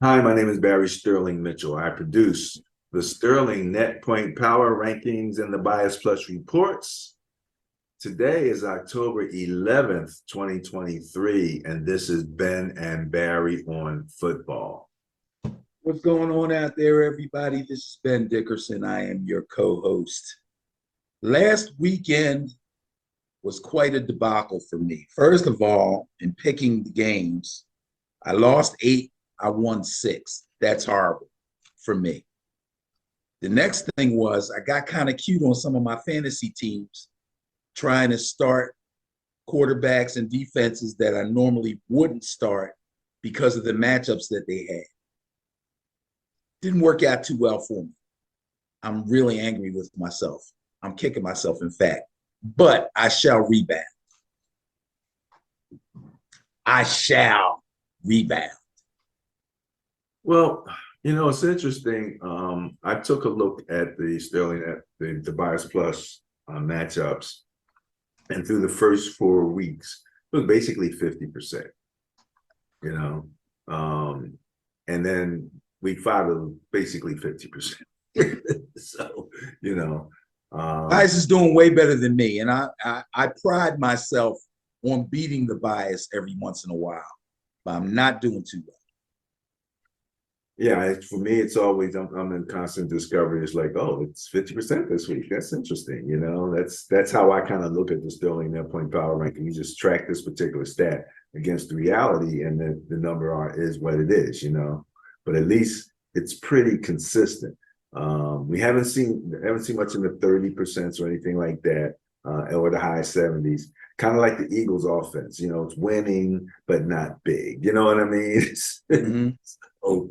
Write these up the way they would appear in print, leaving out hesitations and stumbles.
Hi, my name is Barry Sterling Mitchell. I produce the Sterling Net Point Power Rankings and the Bias Plus reports. Today is October 11th, 2023, and this is Ben and Barry on football. What's going on out there, everybody? This is Ben Dickerson. I am your co-host. Last weekend was quite a debacle for me. First of all, in picking the games, I lost 8, I won 6. That's horrible for me. The next thing was I got kind of cute on some of my fantasy teams, trying to start quarterbacks and defenses that I normally wouldn't start because of the matchups that they had. Didn't work out too well for me. I'm really angry with myself. I'm kicking myself, in fact, but I shall rebound. I shall rebound. Well, it's interesting. I took a look at the Sterling at the Bias Plus matchups, and through the first 4 weeks, it was basically 50%. And then week 5 it was basically 50%. So, Bias is doing way better than me, and I pride myself on beating the bias every once in a while, but I'm not doing too well. Yeah, for me, it's always I'm in constant discovery. It's like, oh, it's 50% this week. That's interesting. That's how I kind of look at the Sterling Net Point Power Ranking. You just track this particular stat against the reality, and then the number is what it is. But at least it's pretty consistent. We haven't seen much in the 30% or anything like that, or the high 70s. Kind of like the Eagles' offense. It's winning but not big. You know what I mean? Mm-hmm. So,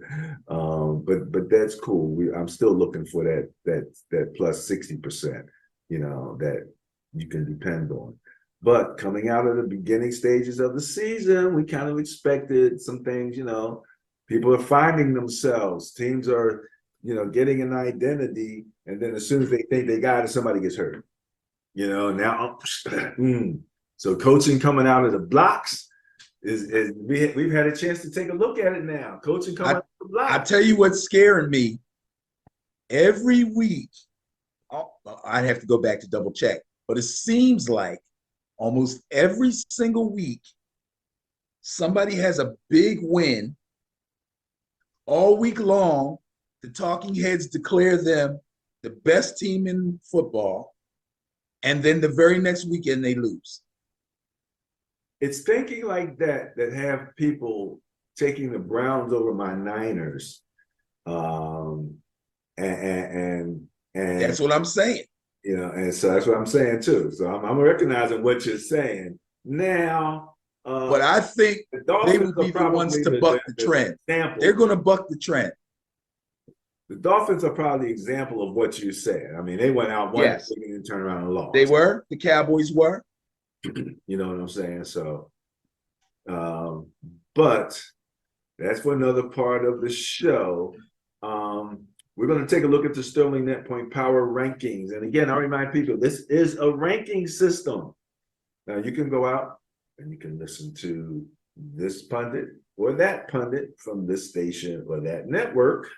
but that's cool. I'm still looking for that plus 60%. That you can depend on. But coming out of the beginning stages of the season, we kind of expected some things. People are finding themselves. Teams are, getting an identity, and then as soon as they think they got it, somebody gets hurt. Now, so coaching coming out of the blocks is we've had a chance to take a look at it now. Coaching coming out of the blocks. I tell you what's scaring me. Every week, I'd have to go back to double check, but it seems like almost every single week, somebody has a big win. All week long, the talking heads declare them the best team in football, and then the very next weekend they lose. It's thinking like that have people taking the Browns over my Niners, and that's what I'm saying. And so that's what I'm saying too. So I'm recognizing what you're saying now. But I think they would be the ones to buck the trend. They're going to buck the trend. The Dolphins are probably the example of what you're saying. I mean, they went out one Yes. and turned around and lost. They were. The Cowboys were. You know what I'm saying? So, but that's for another part of the show. We're going to take a look at the Sterling Net Point Power Rankings. And again, I remind people, this is a ranking system. Now, you can go out and you can listen to this pundit or that pundit from this station or that network.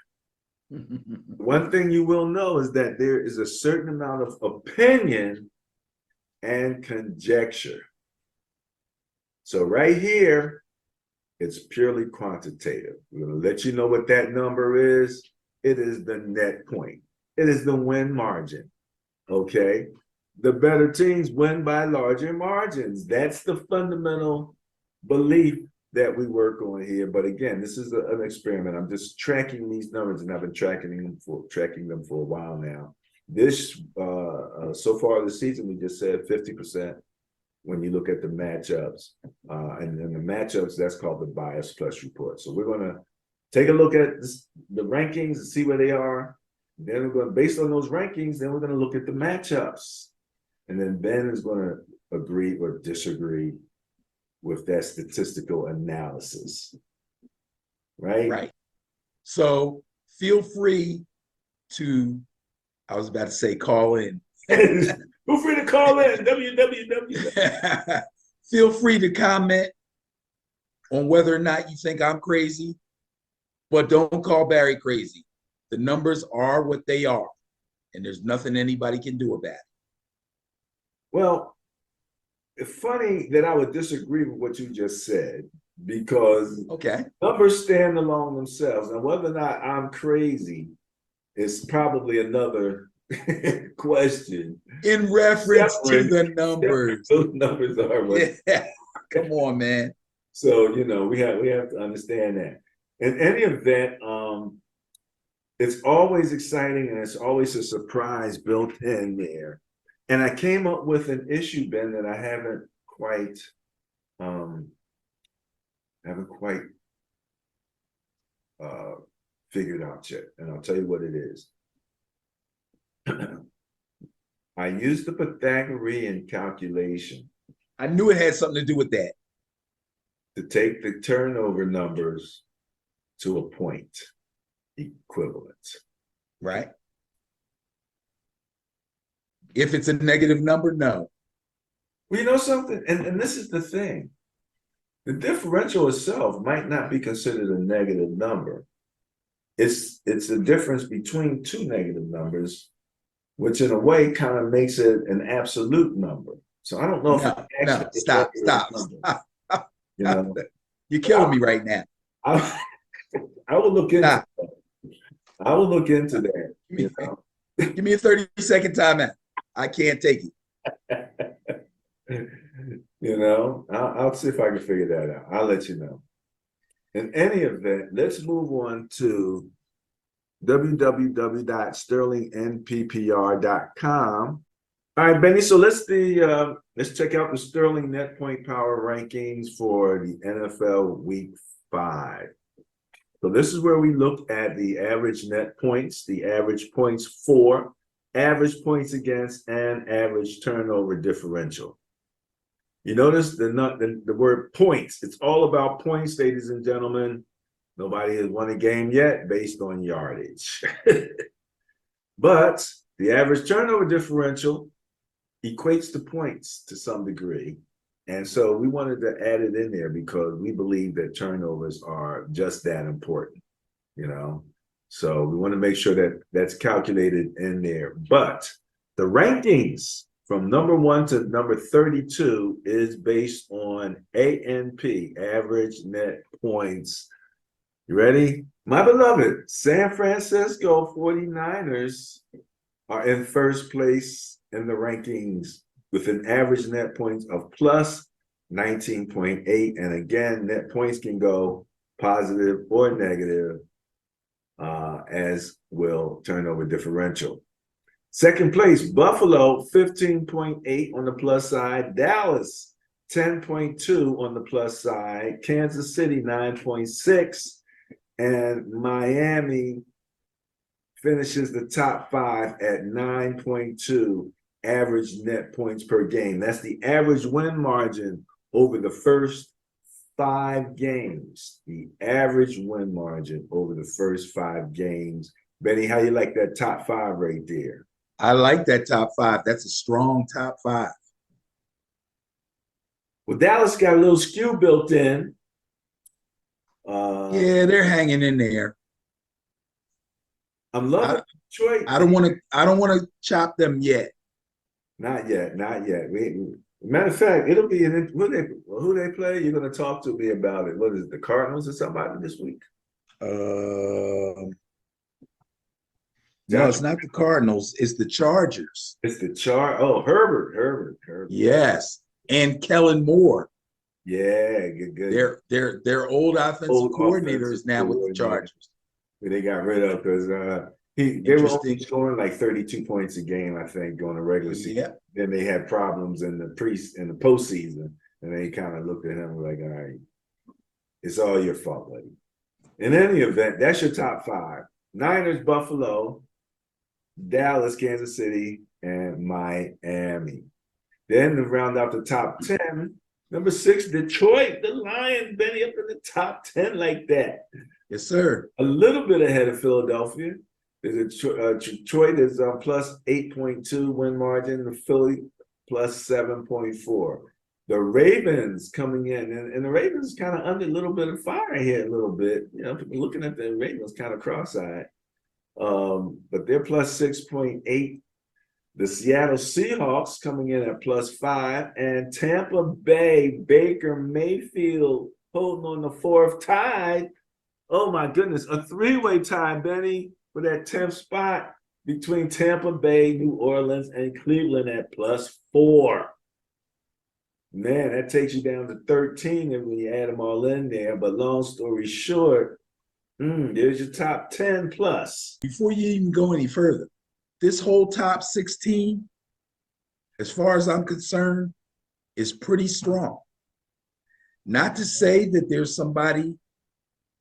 One thing you will know is that there is a certain amount of opinion and conjecture. So right here, it's purely quantitative. We're going to let you know what that number is. It is the net point. It is the win margin. Okay? The better teams win by larger margins. That's the fundamental belief that we work on here. But again, this is an experiment. I'm just tracking these numbers, and I've been tracking them for a while now. This so far this season, we just said 50% when you look at the matchups. And then the matchups, that's called the Bias Plus report. So we're going to take a look at the rankings and see where they are. Then we're going to, based on those rankings, then we're going to look at the matchups. And then Ben is going to agree or disagree with that statistical analysis. Right? Right. So feel free to, I was about to say call in. Feel free to call in, www. Feel free to comment on whether or not you think I'm crazy But don't call Barry crazy. The numbers are what they are, and there's nothing anybody can do about it. Well, it's funny that I would disagree with what you just said because Okay. numbers stand alone themselves. And whether or not I'm crazy is probably another question. In reference to Separate- the numbers. Those numbers are what. Yeah. Come on, man. So we have to understand that. In any event, it's always exciting and it's always a surprise built in there. And I came up with an issue, Ben, that I haven't quite figured out yet. And I'll tell you what it is. I used the Pythagorean calculation I knew it had something to do with that. to take the turnover numbers to a point equivalent. Right? If it's a negative number, no. Well, you know something, and this is the thing. The differential itself might not be considered a negative number. It's the difference between two negative numbers, which in a way kind of makes it an absolute number. So I don't know if No, it's no, actually stop, a negative stop, number, stop. you know. You're killing me right now. I, I will look into Stop. that. I will look into that. You know. Give me a 30-second timeout. I can't take it. You know, I'll see if I can figure that out. I'll let you know. In any event, let's move on to www.sterlingnppr.com. All right, Benny. So let's check out the Sterling Net Point Power rankings for the NFL Week 5. So this is where we look at the average net points, the average points for, average points against, and average turnover differential. You notice the word points. It's all about points, ladies and gentlemen. Nobody has won a game yet based on yardage. But the average turnover differential equates to points to some degree. And so we wanted to add it in there because we believe that turnovers are just that important, you know? So we want to make sure that that's calculated in there. But the rankings from number 1 to number 32 is based on ANP, average net points. You ready? My beloved San Francisco 49ers are in first place in the rankings with an average net points of plus 19.8. And again, net points can go positive or negative, as will turnover differential. Second place, Buffalo, 15.8 on the plus side. Dallas, 10.2 on the plus side. Kansas City, 9.6. And Miami finishes the top 5 at 9.2 average net points per game. That's the average win margin over the first 5 games. The average win margin over the first 5 games. Benny, how you like that top 5 right there? I like that top 5. That's a strong top 5. Well, Dallas got a little skew built in. Yeah, they're hanging in there. I'm loving Detroit. I don't want to chop them yet. Not yet. Matter of fact, it'll be who they play. You're going to talk to me about it. What is it, the Cardinals or somebody this week? No, it's not the Cardinals. It's the Chargers. It's the Herbert. Yes, and Kellen Moore. Yeah, good. Their old offensive coordinator is now with the Chargers. They got rid of because they were only scoring like 32 points a game, I think, during the regular season. Yeah. Then they had problems in the postseason, and they kind of looked at him like, all right, it's all your fault, buddy. In any event, that's your top 5. Niners, Buffalo, Dallas, Kansas City, and Miami. Then to round out the top 10, number 6, Detroit, the Lions, Benny, up in the top 10 like that. Yes, sir. A little bit ahead of Philadelphia. Detroit is plus 8.2 win margin. The Philly plus 7.4. The Ravens coming in, and the Ravens kind of under a little bit of fire here, a little bit. You know, people looking at the Ravens kind of cross-eyed. But they're plus 6.8. The Seattle Seahawks coming in at plus 5, and Tampa Bay, Baker Mayfield holding on the fourth tie. Oh my goodness, a three-way tie, Benny, for that 10th spot between Tampa Bay, New Orleans, and Cleveland at plus 4. Man, that takes you down to 13 and when you add them all in there. But long story short, there's your top 10 plus. Before you even go any further, this whole top 16, as far as I'm concerned, is pretty strong. Not to say that there's somebody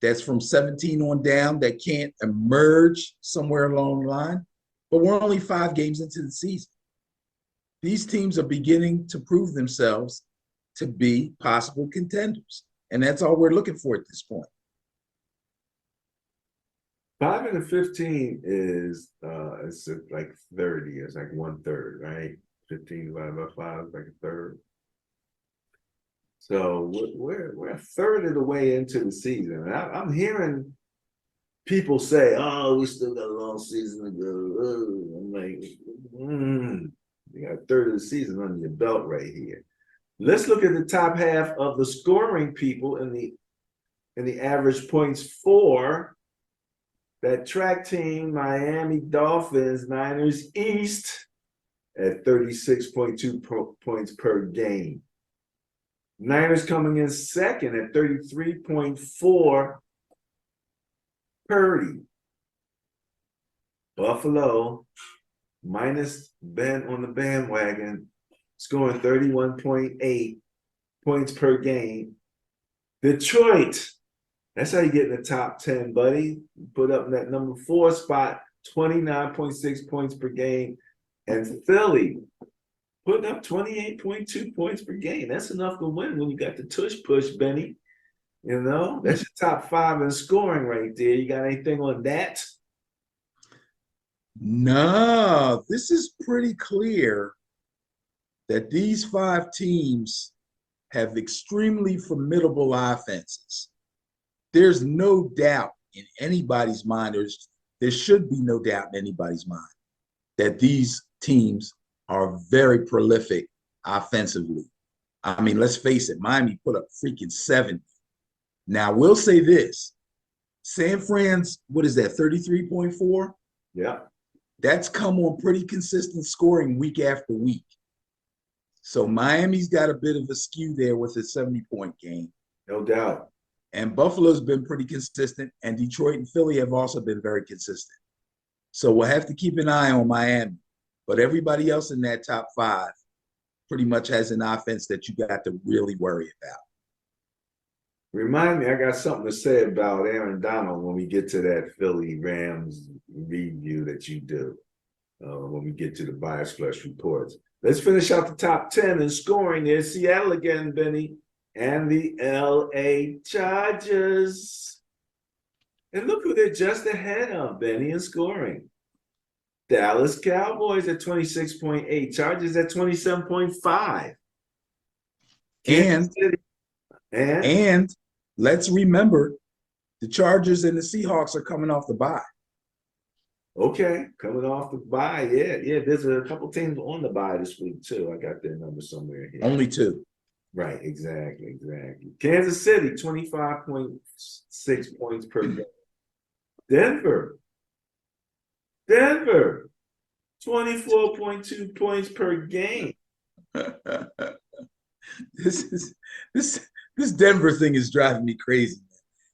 that's from 17 on down that can't emerge somewhere along the line, but we're only 5 games into the season. These teams are beginning to prove themselves to be possible contenders. And that's all we're looking for at this point. 5 and 15 is it's like 30. It's like 1/3, right? 15 divided by 5 is like a third. So we're a third of the way into the season. And I'm hearing people say, "Oh, we still got a long season to go." I'm like, you got a third of the season under your belt right here. Let's look at the top half of the scoring people in the average points for that track team, Miami Dolphins, Niners East at 36.2 points per game. Niners coming in second at 33.4. Purdy. Buffalo, minus Ben on the bandwagon, scoring 31.8 points per game. Detroit, that's how you get in the top 10, buddy. Put up in that number 4 spot, 29.6 points per game. And Philly, putting up 28.2 points per game. That's enough to win when you got the tush push, Benny. You know, that's your top 5 in scoring right there. You got anything on that? No, this is pretty clear that these 5 teams have extremely formidable offenses. There's no doubt in anybody's mind, there should be no doubt in anybody's mind that these teams are very prolific offensively. I mean, let's face it, Miami put up freaking 70. Now, we'll say this. San Fran's, what is that, 33.4? Yeah. That's come on pretty consistent scoring week after week. So Miami's got a bit of a skew there with a 70-point game. No doubt. And Buffalo's been pretty consistent, and Detroit and Philly have also been very consistent. So we'll have to keep an eye on Miami. But everybody else in that top 5 pretty much has an offense that you got to really worry about. Remind me, I got something to say about Aaron Donald when we get to that Philly Rams review that you do, when we get to the Bias Flush reports. Let's finish out the top 10 in scoring. There's Seattle again, Benny, and the LA Chargers. And look who they're just ahead of, Benny, in scoring. Dallas Cowboys at 26.8, Chargers at 27.5. And let's remember, the Chargers and the Seahawks are coming off the bye. Okay, coming off the bye. Yeah. There's a couple teams on the bye this week, too. I got their number somewhere here. Only 2. Right, exactly. Kansas City, 25.6 points per game. Denver, 24.2 points per game. This Denver thing is driving me crazy.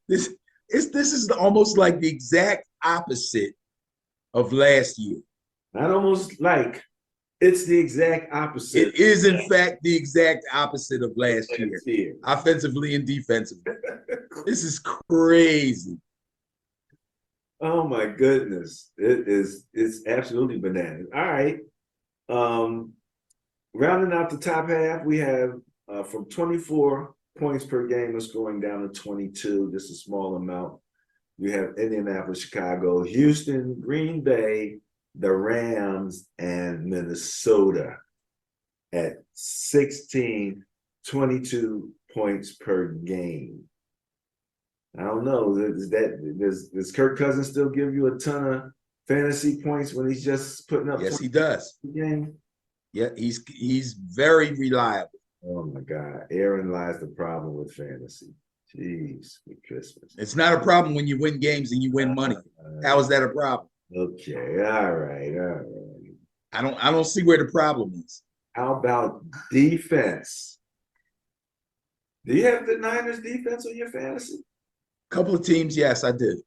This is almost like the exact opposite of last year. Not almost like, it's the exact opposite. It is, in fact, the exact opposite of last year, offensively and defensively. This is crazy. Oh my goodness. It's absolutely bananas. All right. Rounding out the top half, we have from 24 points per game, it's going down to 22, just a small amount. We have Indianapolis, Chicago, Houston, Green Bay, the Rams, and Minnesota at 16 22 points per game. I don't know. Does Kirk Cousins still give you a ton of fantasy points when he's just putting up Yes, 20 he does. a game? Yeah, he's very reliable. Oh my God. Aaron lies the problem with fantasy. Jeez, for Christmas. It's not a problem when you win games and you win money. How is that a problem? Okay, all right. I don't see where the problem is. How about defense? Do you have the Niners defense on your fantasy? Couple of teams, yes, I do.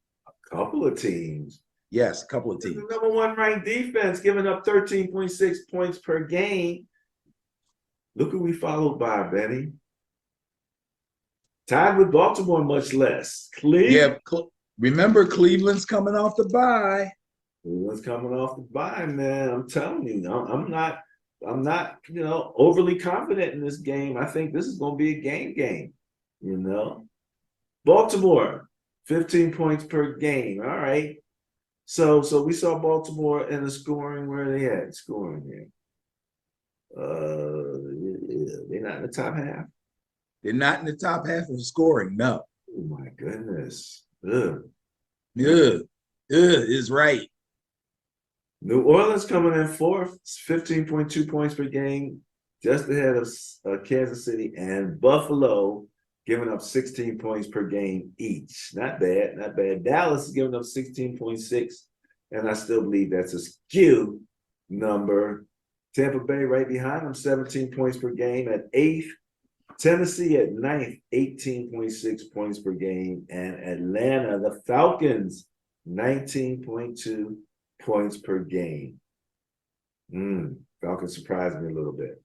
Couple of teams. Yes, a couple of The teams. number one ranked defense, giving up 13.6 points per game. Look who we followed by, Benny. Tied with Baltimore, much less. Cleveland. Yeah, remember Cleveland's coming off the bye. Cleveland's coming off the bye, man. I'm telling you, I'm not, overly confident in this game. I think this is going to be a game. Baltimore, 15 points per game. All right. So we saw Baltimore in the scoring. Where are they at? Scoring here. They're not in the top half. They're not in the top half of scoring. No. Oh my goodness. Ugh. Is right. New Orleans coming in fourth, 15.2 points per game, just ahead of Kansas City and Buffalo, giving up 16 points per game each. Not bad, not bad. Dallas is giving up 16.6, and I still believe that's a skew number. Tampa Bay right behind them, 17 points per game at eighth. Tennessee at ninth, 18.6 points per game. And Atlanta, the Falcons, 19.2 points per game. Falcons surprised me a little bit.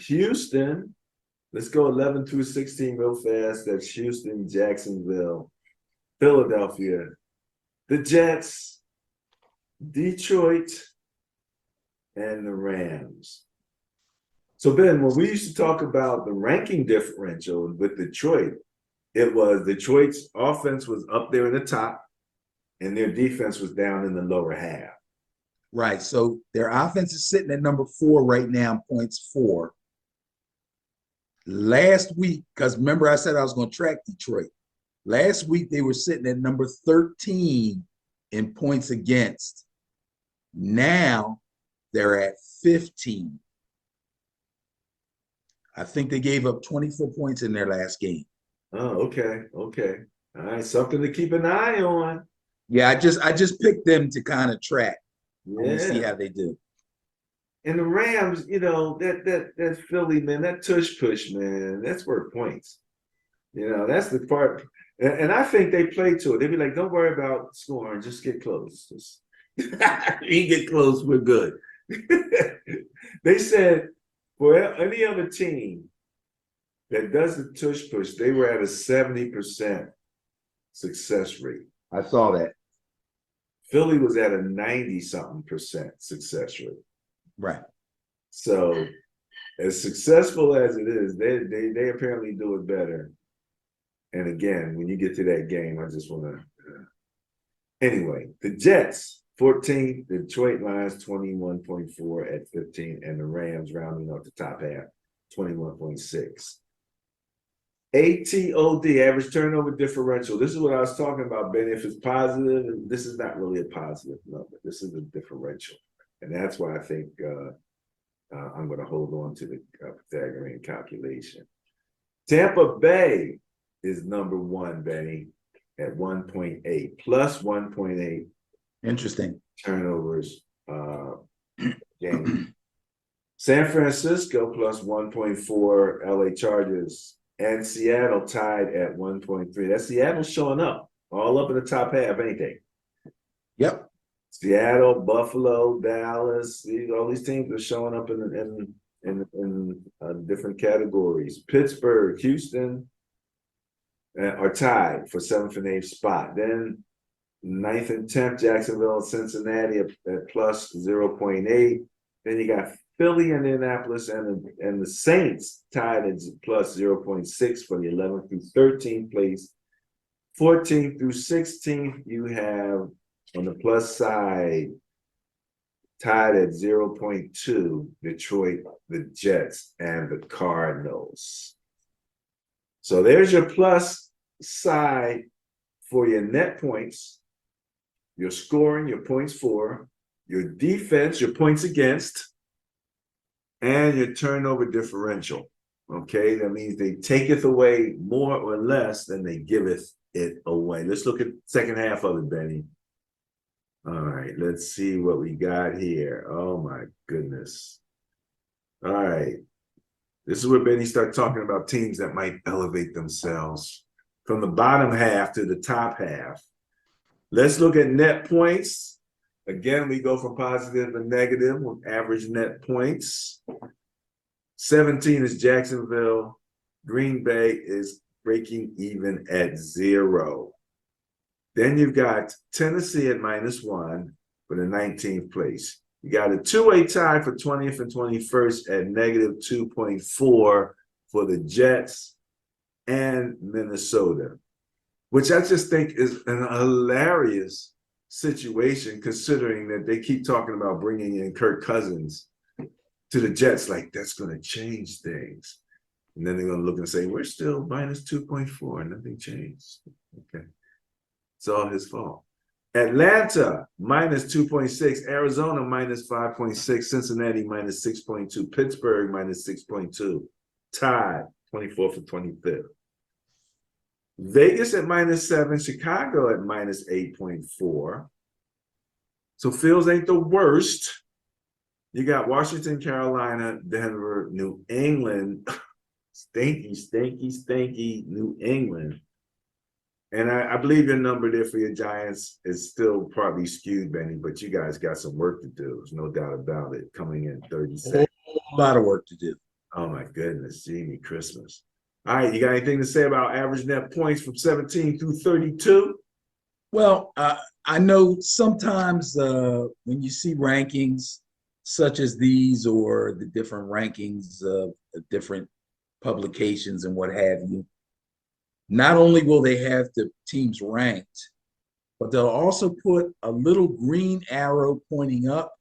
Houston, let's go 11 through 16 real fast. That's Houston, Jacksonville, Philadelphia, the Jets, Detroit, and the Rams. So Ben, when we used to talk about the ranking differential with Detroit, it was Detroit's offense was up there in the top and their defense was down in the lower half. Right. So their offense is sitting at number 4 right now, points 4. Last week, because remember I said I was going to track Detroit. Last week they were sitting at number 13 in points against. Now they're at 15. I think they gave up 24 points in their last game. Oh, okay. All right, something to keep an eye on. Yeah, I just picked them to kind of track. Yeah. See how they do. And the Rams, that Philly, man, that tush push, man, that's worth points. That's the part. And I think they play to it. They'd be like, don't worry about scoring, just get close. Just you get close, we're good. They said for any other team that does the tush push, they were at a 70% success rate. I saw that. Philly was at a 90-something% success rate. Right. So as successful as it is, they apparently do it better. And again, when you get to that game, I just want to anyway, the Jets 14, Detroit Lions 21.4 at 15, and the Rams rounding up the top half 21.6. ATOD, average turnover differential. This is what I was talking about, Ben. If it's positive, this is not really a positive number. This is a differential. And that's why I think I'm going to hold on to the Pythagorean calculation. Tampa Bay is number 1, Benny, at 1.8, plus 1.8. Interesting. Turnovers game. San Francisco plus 1.4, LA Chargers, and Seattle tied at 1.3. That's Seattle showing up, all up in the top half, ain't they? Yep. Seattle, Buffalo, Dallas, all these teams are showing up in different categories. Pittsburgh, Houston are tied for 7th and 8th spot. Then 9th and 10th, Jacksonville, Cincinnati at plus 0.8. Then you got Philly, Indianapolis, and the Saints tied at plus 0.6 for the 11th through 13th place. 14th through 16th, you have on the plus side Tied at 0.2, Detroit, the Jets, and the Cardinals. So there's your plus side for your net points, your scoring, your points for, your defense, your points against, and your turnover differential. Okay, that means they taketh away more or less than they giveth it away. Let's look at the second half of it, Benny. All right, let's see what we got here. Oh my goodness. All right. This is where Benny starts talking about teams that might elevate themselves from the bottom half to the top half. Let's look at net points. Again, we go from positive to negative with average net points. 17 is Jacksonville. Green Bay is breaking even at 0. Then you've got Tennessee at -1 for the 19th place. You got a two-way tie for 20th and 21st at -2.4 for the Jets and Minnesota, which I just think is an hilarious situation considering that they keep talking about bringing in Kirk Cousins to the Jets, like that's going to change things. And then they're going to look and say, we're still -2.4, nothing changed. Okay. It's all his fault. Atlanta -2.6, Arizona -5.6, Cincinnati -6.2, Pittsburgh -6.2, tied 24th and 25th. Vegas at -7, Chicago at -8.4. So Fields ain't the worst. You got Washington, Carolina, Denver, New England, stinky New England. And I believe your number there for your Giants is still probably skewed, Benny, but you guys got some work to do. There's no doubt about it. Coming in 32nd. A lot of work to do. Oh my goodness, Jimmy Christmas. All right, you got anything to say about average net points from 17 through 32? Well, I know sometimes when you see rankings such as these or the different rankings of different publications and what have you, not only will they have the teams ranked, but they'll also put a little green arrow pointing up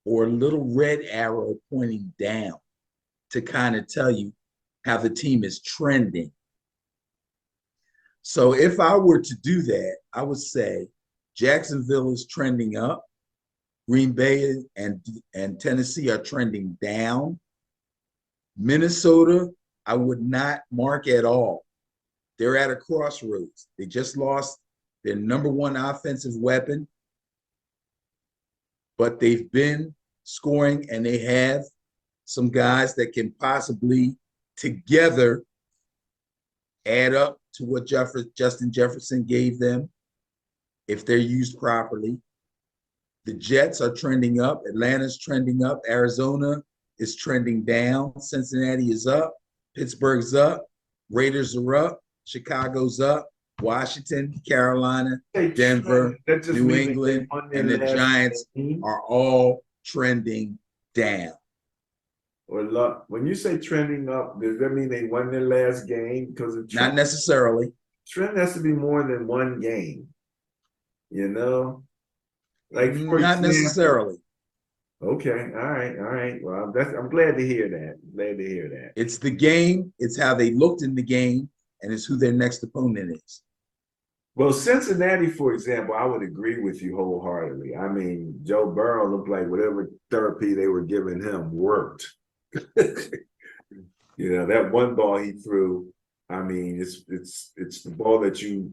or a little red arrow pointing down to kind of tell you how the team is trending. So if I were to do that, I would say Jacksonville is trending up, Green Bay and Tennessee are trending down. Minnesota, I would not mark at all. They're at a crossroads. They just lost their #1 offensive weapon, but they've been scoring and they have some guys that can possibly together add up to what Justin Jefferson gave them if they're used properly. The Jets are trending up. Atlanta's trending up. Arizona is trending down. Cincinnati is up. Pittsburgh's up. Raiders are up. Chicago's up. Washington, Carolina, Denver, New England, and the Giants are all trending down. Or when you say trending up, does that mean they won their last game? Because of Not necessarily. Trend has to be more than one game. You know, like for not example, necessarily. Okay, all right. Well, I'm glad to hear that. Glad to hear that. It's the game. It's how they looked in the game, and it's who their next opponent is. Well, Cincinnati, for example, I would agree with you wholeheartedly. I mean, Joe Burrow looked like whatever therapy they were giving him worked. You know, that one ball he threw, I mean, it's the ball that you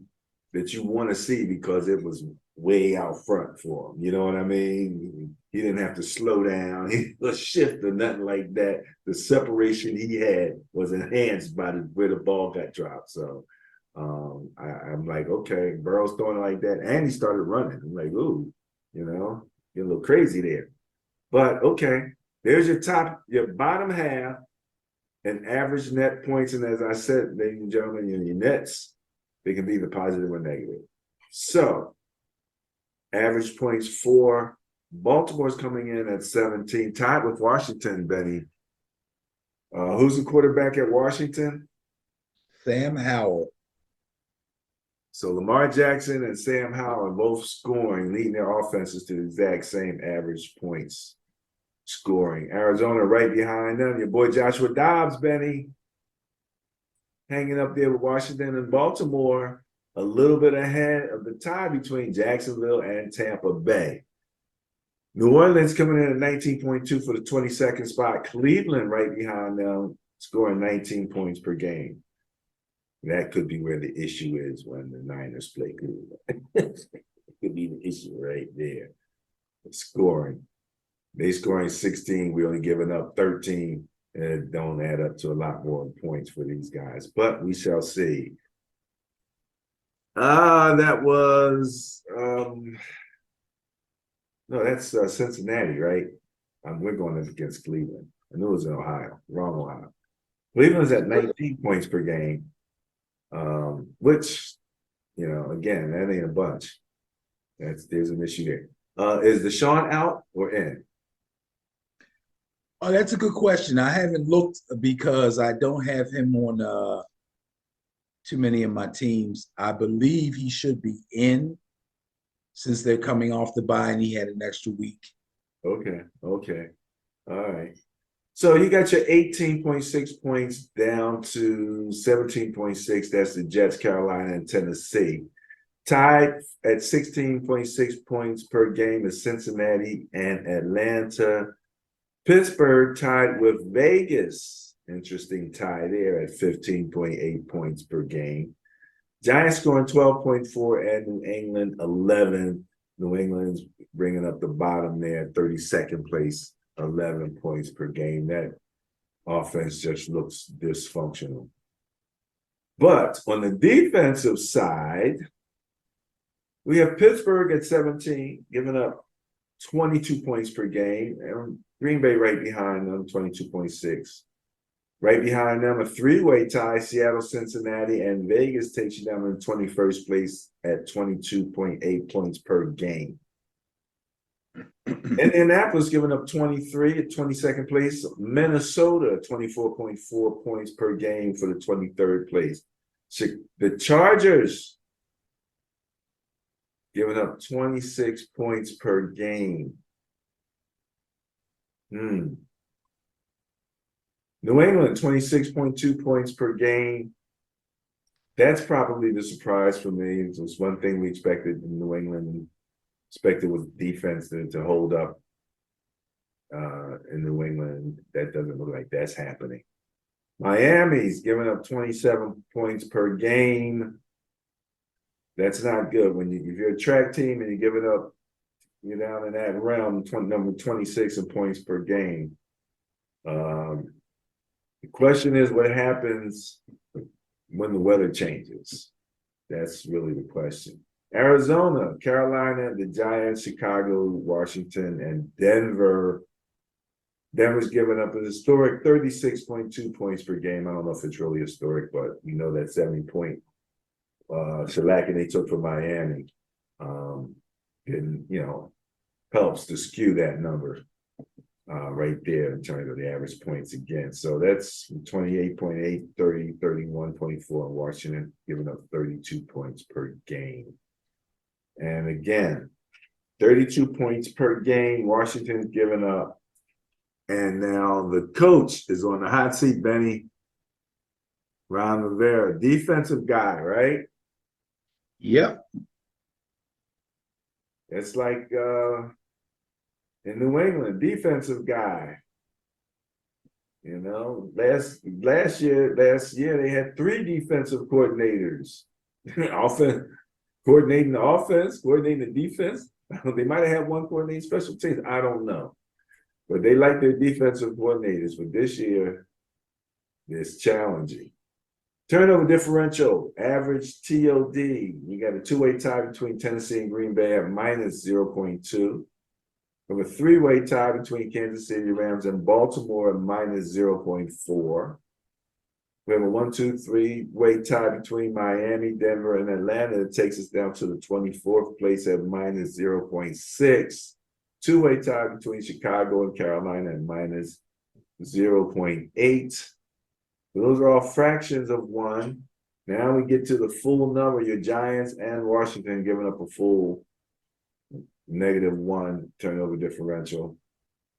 want to see because it was way out front for him. You know what I mean? He didn't have to slow down. He was shift or nothing like that. The separation he had was enhanced by where the ball got dropped. So I'm like, okay, Burrow's throwing it like that. And he started running. I'm like, ooh, you know, you're a little crazy there. But okay, there's your bottom half and average net points. And as I said, ladies and gentlemen, your nets, they can be either positive or negative. So average points for Baltimore's coming in at 17, tied with Washington, Benny. Who's the quarterback at Washington? Sam Howell. So Lamar Jackson and Sam Howell are both scoring, leading their offenses to the exact same average points scoring. Arizona right behind them. Your boy Joshua Dobbs, Benny, hanging up there with Washington and Baltimore, a little bit ahead of the tie between Jacksonville and Tampa Bay. New Orleans coming in at 19.2 for the 22nd spot. Cleveland right behind them, scoring 19 points per game. That could be where the issue is when the Niners play Cleveland. Could be the issue right there. Scoring. They scoring 16. We only giving up 13. And it don't add up to a lot more points for these guys. But we shall see. That was no, that's Cincinnati, right? We're going up against Cleveland. I knew it was in Ohio. Wrong Ohio. Cleveland's at 19 points per game. Which, again, that ain't a bunch. There's an issue there. Is Deshaun out or in? Oh, that's a good question. I haven't looked because I don't have him on too many of my teams. I believe he should be in since they're coming off the bye and he had an extra week. Okay. All right. So you got your 18.6 points down to 17.6. That's the Jets, Carolina, and Tennessee. Tied at 16.6 points per game is Cincinnati and Atlanta. Pittsburgh tied with Vegas. Interesting tie there at 15.8 points per game. Giants scoring 12.4 and New England 11. New England's bringing up the bottom there, 32nd place. 11 points per game. That offense just looks dysfunctional. But on the defensive side, we have Pittsburgh at 17, giving up 22 points per game, and Green Bay right behind them, 22.6. Right behind them, a three-way tie, Seattle, Cincinnati, and Vegas takes you down in 21st place at 22.8 points per game. Indianapolis giving up 23 at 22nd place. Minnesota, 24.4 points per game for the 23rd place. The Chargers giving up 26 points per game. New England, 26.2 points per game. That's probably the surprise for me. It was one thing we expected in New England. Expected with defense to hold up in New England. That doesn't look like that's happening. Miami's giving up 27 points per game. That's not good. If you're a track team and you're giving up, you're down in that realm, number 26 in points per game. The question is what happens when the weather changes. That's really the question. Arizona, Carolina, the Giants, Chicago, Washington, and Denver. Denver's given up a historic 36.2 points per game. I don't know if it's really historic, but we know that 70-point shellacking they took from Miami helps to skew that number right there in terms of the average points against. So that's 28.8, 30, 31.4 in Washington, giving up 32 points per game. And again, 32 points per game, Washington's given up. And now the coach is on the hot seat, Benny. Ron Rivera, defensive guy, right? Yep. It's like in New England, defensive guy. Last year they had 3 defensive coordinators. Coordinating the offense, coordinating the defense. They might have had one coordinating special teams. I don't know. But they like their defensive coordinators. But this year, it's challenging. Turnover differential, average TOD. You got a 2-way tie between Tennessee and Green Bay at minus 0.2. From a 3-way tie between Kansas City Rams and Baltimore at minus 0.4. We have a 1-2-3-way tie between Miami, Denver, and Atlanta. It takes us down to the 24th place at minus 0.6. 2-way tie between Chicago and Carolina at minus 0.8. Those are all fractions of one. Now we get to the full number. Your Giants and Washington giving up a full -1 turnover differential.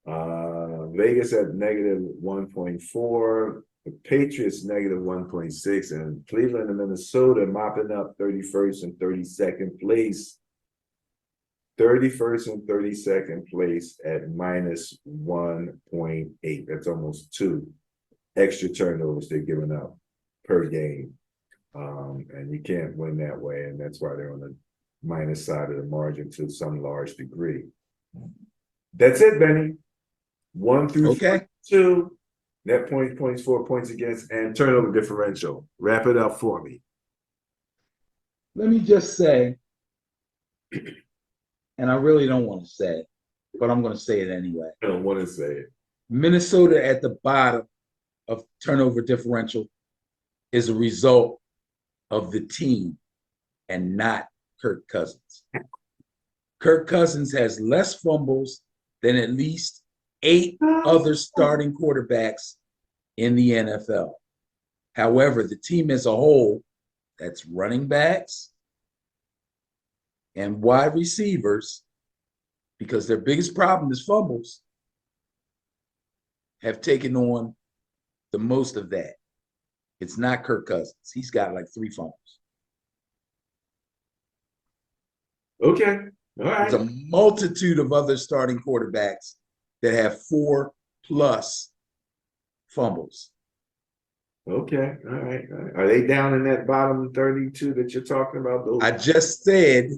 Vegas at -1.4. The Patriots -1.6, and Cleveland and Minnesota mopping up 31st and 32nd place. 31st and 32nd place at -1.8. That's almost 2 extra turnovers they're giving up per game. And you can't win that way, and that's why they're on the minus side of the margin to some large degree. That's it, Benny. 1 through Okay. 2, net points for, points against, and turnover differential. Wrap it up for me. Let me just say, and I really don't want to say it, but I'm going to say it anyway. I don't want to say it. Minnesota at the bottom of turnover differential is a result of the team and not Kirk Cousins. Kirk Cousins has less fumbles than at least 8 other starting quarterbacks in the NFL. However, the team as a whole, that's running backs and wide receivers, because their biggest problem is fumbles, have taken on the most of that. It's not Kirk Cousins. He's got like 3 fumbles. Okay. All right. There's a multitude of other starting quarterbacks that have 4+ fumbles. Okay. All right. Are they down in that bottom 32 that you're talking about? Those I just said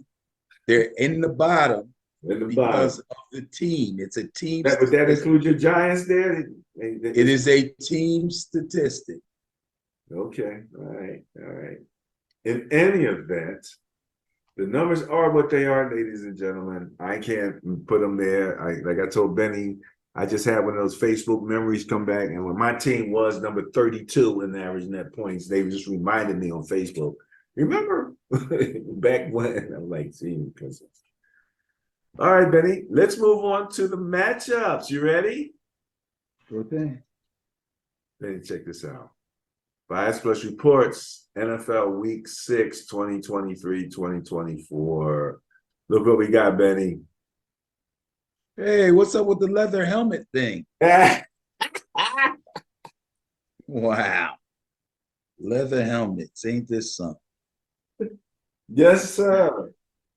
they're in the bottom in the because bottom. of the team. It's a team. Would that include your Giants there? It is a team statistic. Okay. All right. All right. In any event, the numbers are what they are, ladies and gentlemen. I can't put them there. Like I told Benny, I just had one of those Facebook memories come back, and when my team was number 32 in the average net points, they just reminded me on Facebook. Remember back when? I'm like, see, because. All right, Benny. Let's move on to the matchups. You ready? Sure thing. Benny, check this out. Bias Plus Reports, NFL Week 6, 2023-2024. Look what we got, Benny. Hey, what's up with the leather helmet thing? Wow. Leather helmets. Ain't this something? Yes, sir.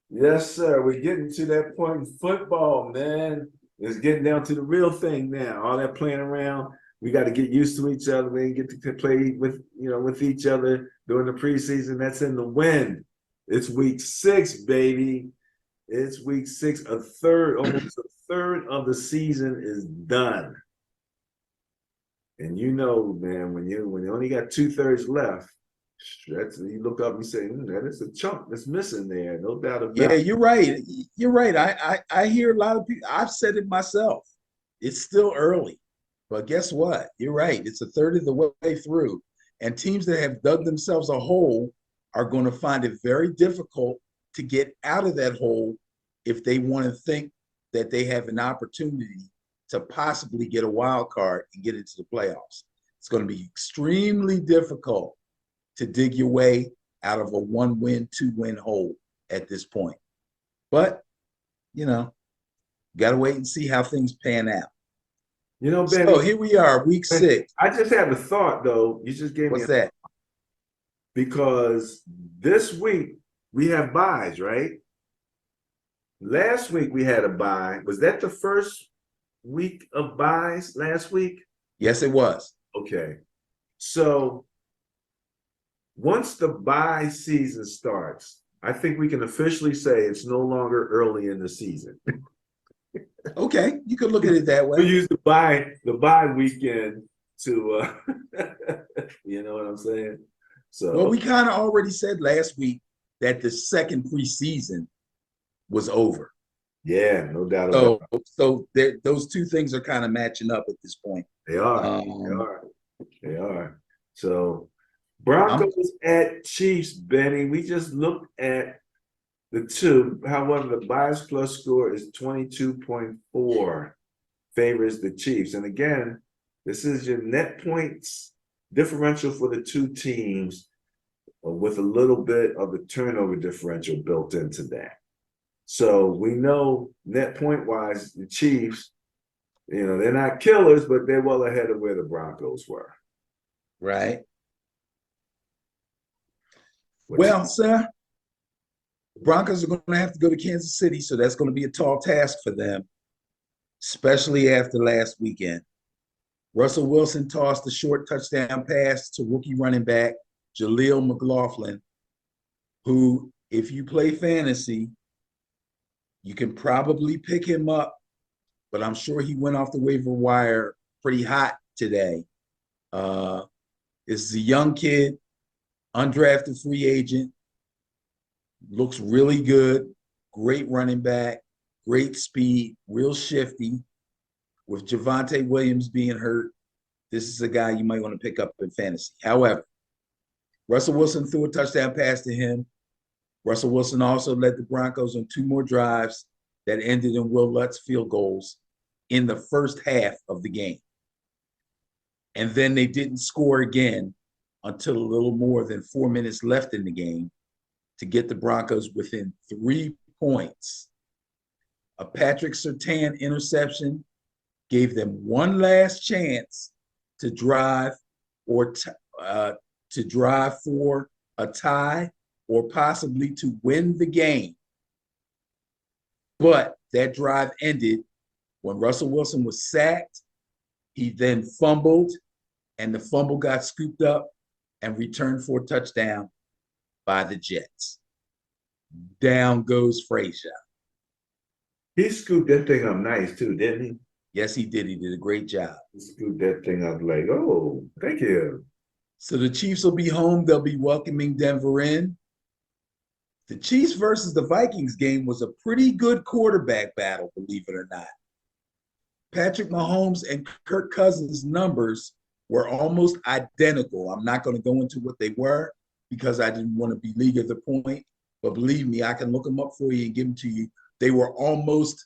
Yes, sir. We're getting to that point in football, man. It's getting down to the real thing now. All that playing around. We got to get used to each other. We get to play with each other during the preseason. That's in the wind. It's week 6, baby. It's week 6. Almost a third of the season is done. And man, when you only got 2/3 left, you look up and say, that is a chunk that's missing there. No doubt about it. Yeah, you're right. You're right. I hear a lot of people. I've said it myself. It's still early. But guess what? You're right. It's a third of the way through. And teams that have dug themselves a hole are going to find it very difficult to get out of that hole if they want to think that they have an opportunity to possibly get a wild card and get into the playoffs. It's going to be extremely difficult to dig your way out of a 1-win, 2-win hole at this point. But, got to wait and see how things pan out. Ben. So here we are, week 6. I just have a thought, though. You just gave What's me that? Because this week we have buys, right? Last week we had a buy. Was that the first week of buys last week? Yes, it was. Okay. So once the buy season starts, I think we can officially say it's no longer early in the season. Okay, you could look at it that way. We use the buy weekend to you know what I'm saying? So Well, we kind of already said last week that the second preseason was over. yeah, no doubt about it. So those two things are kind of matching up at this point. They are. They are. So Broncos at Chiefs, Benny. We just looked at the two. However, the bias plus score is 22.4, favors the Chiefs. And again, this is your net points differential for the two teams. with a little bit of the turnover differential built into that. So we know net point wise, the Chiefs, they're not killers, but they're well ahead of where the Broncos were. Right. Which, Well, sir, the Broncos are going to have to go to Kansas City, so that's going to be a tall task for them, especially after last weekend. Russell Wilson tossed a short touchdown pass to rookie running back Jaleel McLaughlin, who, if you play fantasy, you can probably pick him up, but I'm sure he went off the waiver wire pretty hot today. This is a young kid, undrafted free agent, looks really good, great running back, great speed, real shifty. With Javonte Williams being hurt, this is a guy you might want to pick up in fantasy. However, Russell Wilson threw a touchdown pass to him. Russell Wilson also led the Broncos on 2 more drives that ended in Will Lutz field goals in the first half of the game. And then they didn't score again until a little more than 4 minutes left in the game to get the Broncos within 3 points. A Patrick Surtain interception gave them one last chance to drive or to drive for a tie or possibly to win the game. But that drive ended when Russell Wilson was sacked. He then fumbled, and the fumble got scooped up and returned for a touchdown by the Jets. Down goes Frazier. he scooped that thing up nice too, didn't he? Yes, he did. He did a great job. He scooped that thing up like, oh, thank you. So the Chiefs will be home. They'll be welcoming Denver in. The Chiefs versus the Vikings game was a pretty good quarterback battle, believe it or not. Patrick Mahomes and Kirk Cousins' numbers were almost identical. I'm not going to go into what they were because I didn't want to belabor the point, but believe me, I can look them up for you and give them to you. They were almost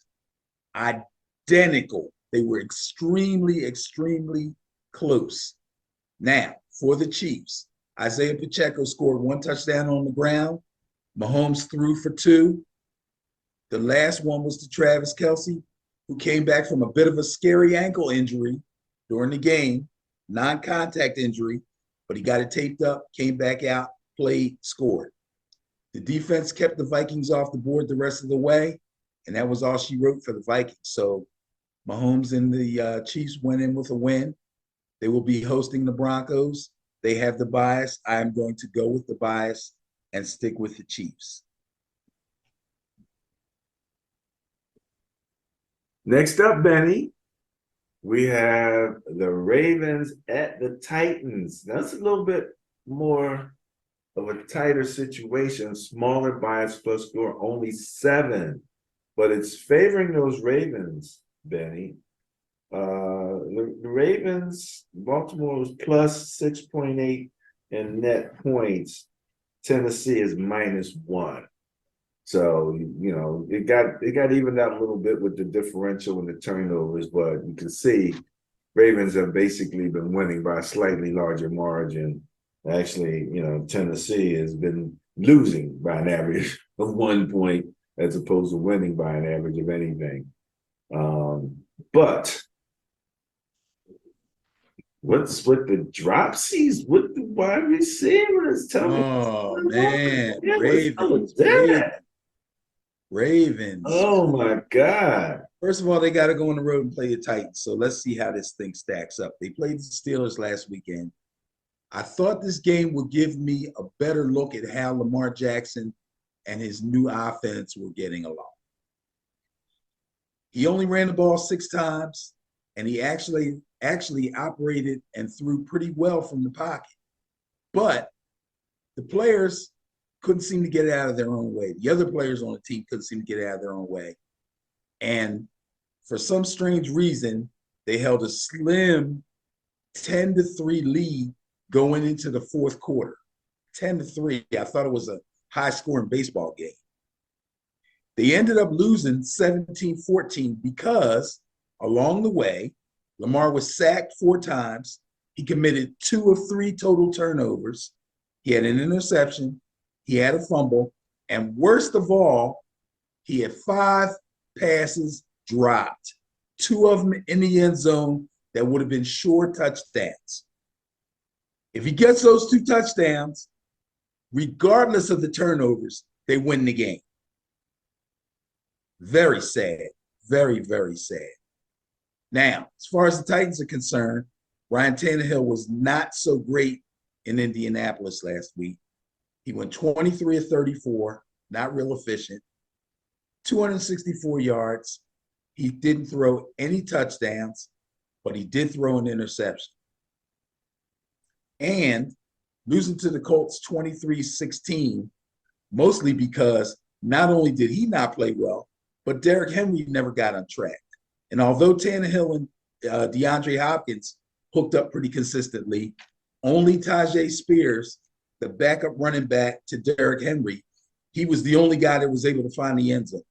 identical. They were extremely, extremely close. Now, for the Chiefs, Isaiah Pacheco scored 1 touchdown on the ground. Mahomes threw for 2. The last one was to Travis Kelce, who came back from a bit of a scary ankle injury during the game, non-contact injury, but he got it taped up, came back out, played, scored. The defense kept the Vikings off the board the rest of the way, and that was all she wrote for the Vikings. So Mahomes and the Chiefs went in with a win. They will be hosting the Broncos. They have the bias. I am going to go with the bias and stick with the Chiefs. Next up, Benny, we have the Ravens at the Titans. That's a little bit more of a tighter situation, smaller bias plus score, only 7. But it's favoring those Ravens, Benny. The Ravens, Baltimore was plus 6.8 in net points. Tennessee is -1. So, it got evened out a little bit with the differential and the turnovers, but you can see Ravens have basically been winning by a slightly larger margin. Actually, Tennessee has been losing by an average of 1 point as opposed to winning by an average of anything. But what's with the dropsies with the wide receivers? Tell me. Oh, man. Yeah, Ravens. Ravens. Oh, my God. First of all, they got to go on the road and play the Titans. So let's see how this thing stacks up. They played the Steelers last weekend. I thought this game would give me a better look at how Lamar Jackson and his new offense were getting along. He only ran the ball 6 times, and he actually operated and threw pretty well from the pocket. But the players couldn't seem to get out of their own way. The other players on the team couldn't seem to get out of their own way. And for some strange reason, they held a slim 10-3 lead going into the fourth quarter. 10-3. I thought it was a high-scoring baseball game. They ended up losing 17-14 because along the way, Lamar was sacked 4 times. He committed 2 of 3 total turnovers. He had an interception, he had a fumble, and worst of all, he had 5 passes dropped, 2 of them in the end zone that would have been sure touchdowns. If he gets those 2 touchdowns, regardless of the turnovers, they win the game. Very sad. Very, very sad. Now, as far as the Titans are concerned, Ryan Tannehill was not so great in Indianapolis last week. He went 23 of 34, not real efficient, 264 yards. He didn't throw any touchdowns, but he did throw an interception. And losing to the Colts 23-16, mostly because not only did he not play well, but Derrick Henry never got on track. And although Tannehill and DeAndre Hopkins hooked up pretty consistently, only Tajay Spears, the backup running back to Derrick Henry, he was the only guy that was able to find the end zone.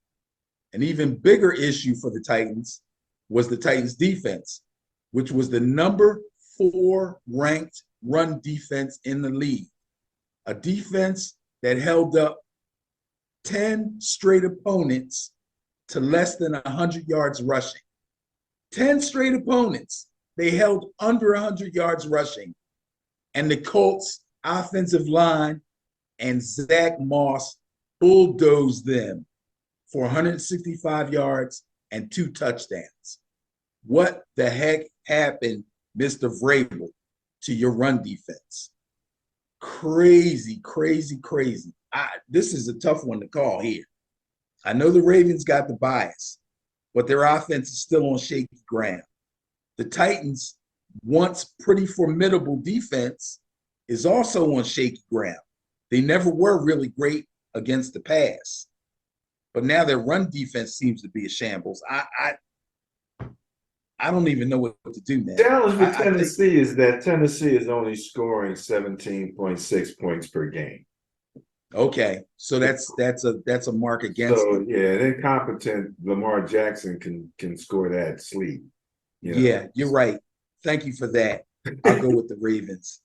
An even bigger issue for the Titans was the Titans defense, which was the number 4 ranked run defense in the league. A defense that held up 10 straight opponents to less than 100 yards rushing. 10 straight opponents, they held under 100 yards rushing. And the Colts offensive line and Zach Moss bulldozed them for 165 yards and 2 touchdowns. What the heck happened, Mr. Vrabel, to your run defense? Crazy, crazy, crazy. This is a tough one to call here. I know the Ravens got the bias, but their offense is still on shaky ground. The Titans, once pretty formidable defense, is also on shaky ground. They never were really great against the pass, but now their run defense seems to be a shambles. I don't even know what to do now. Challenge with Tennessee is that Tennessee is only scoring 17.6 points per game. Okay, so that's a mark against So them. yeah, an incompetent Lamar Jackson can score that sleep. You know? Yeah, you're right. Thank you for that. I'll go with the Ravens.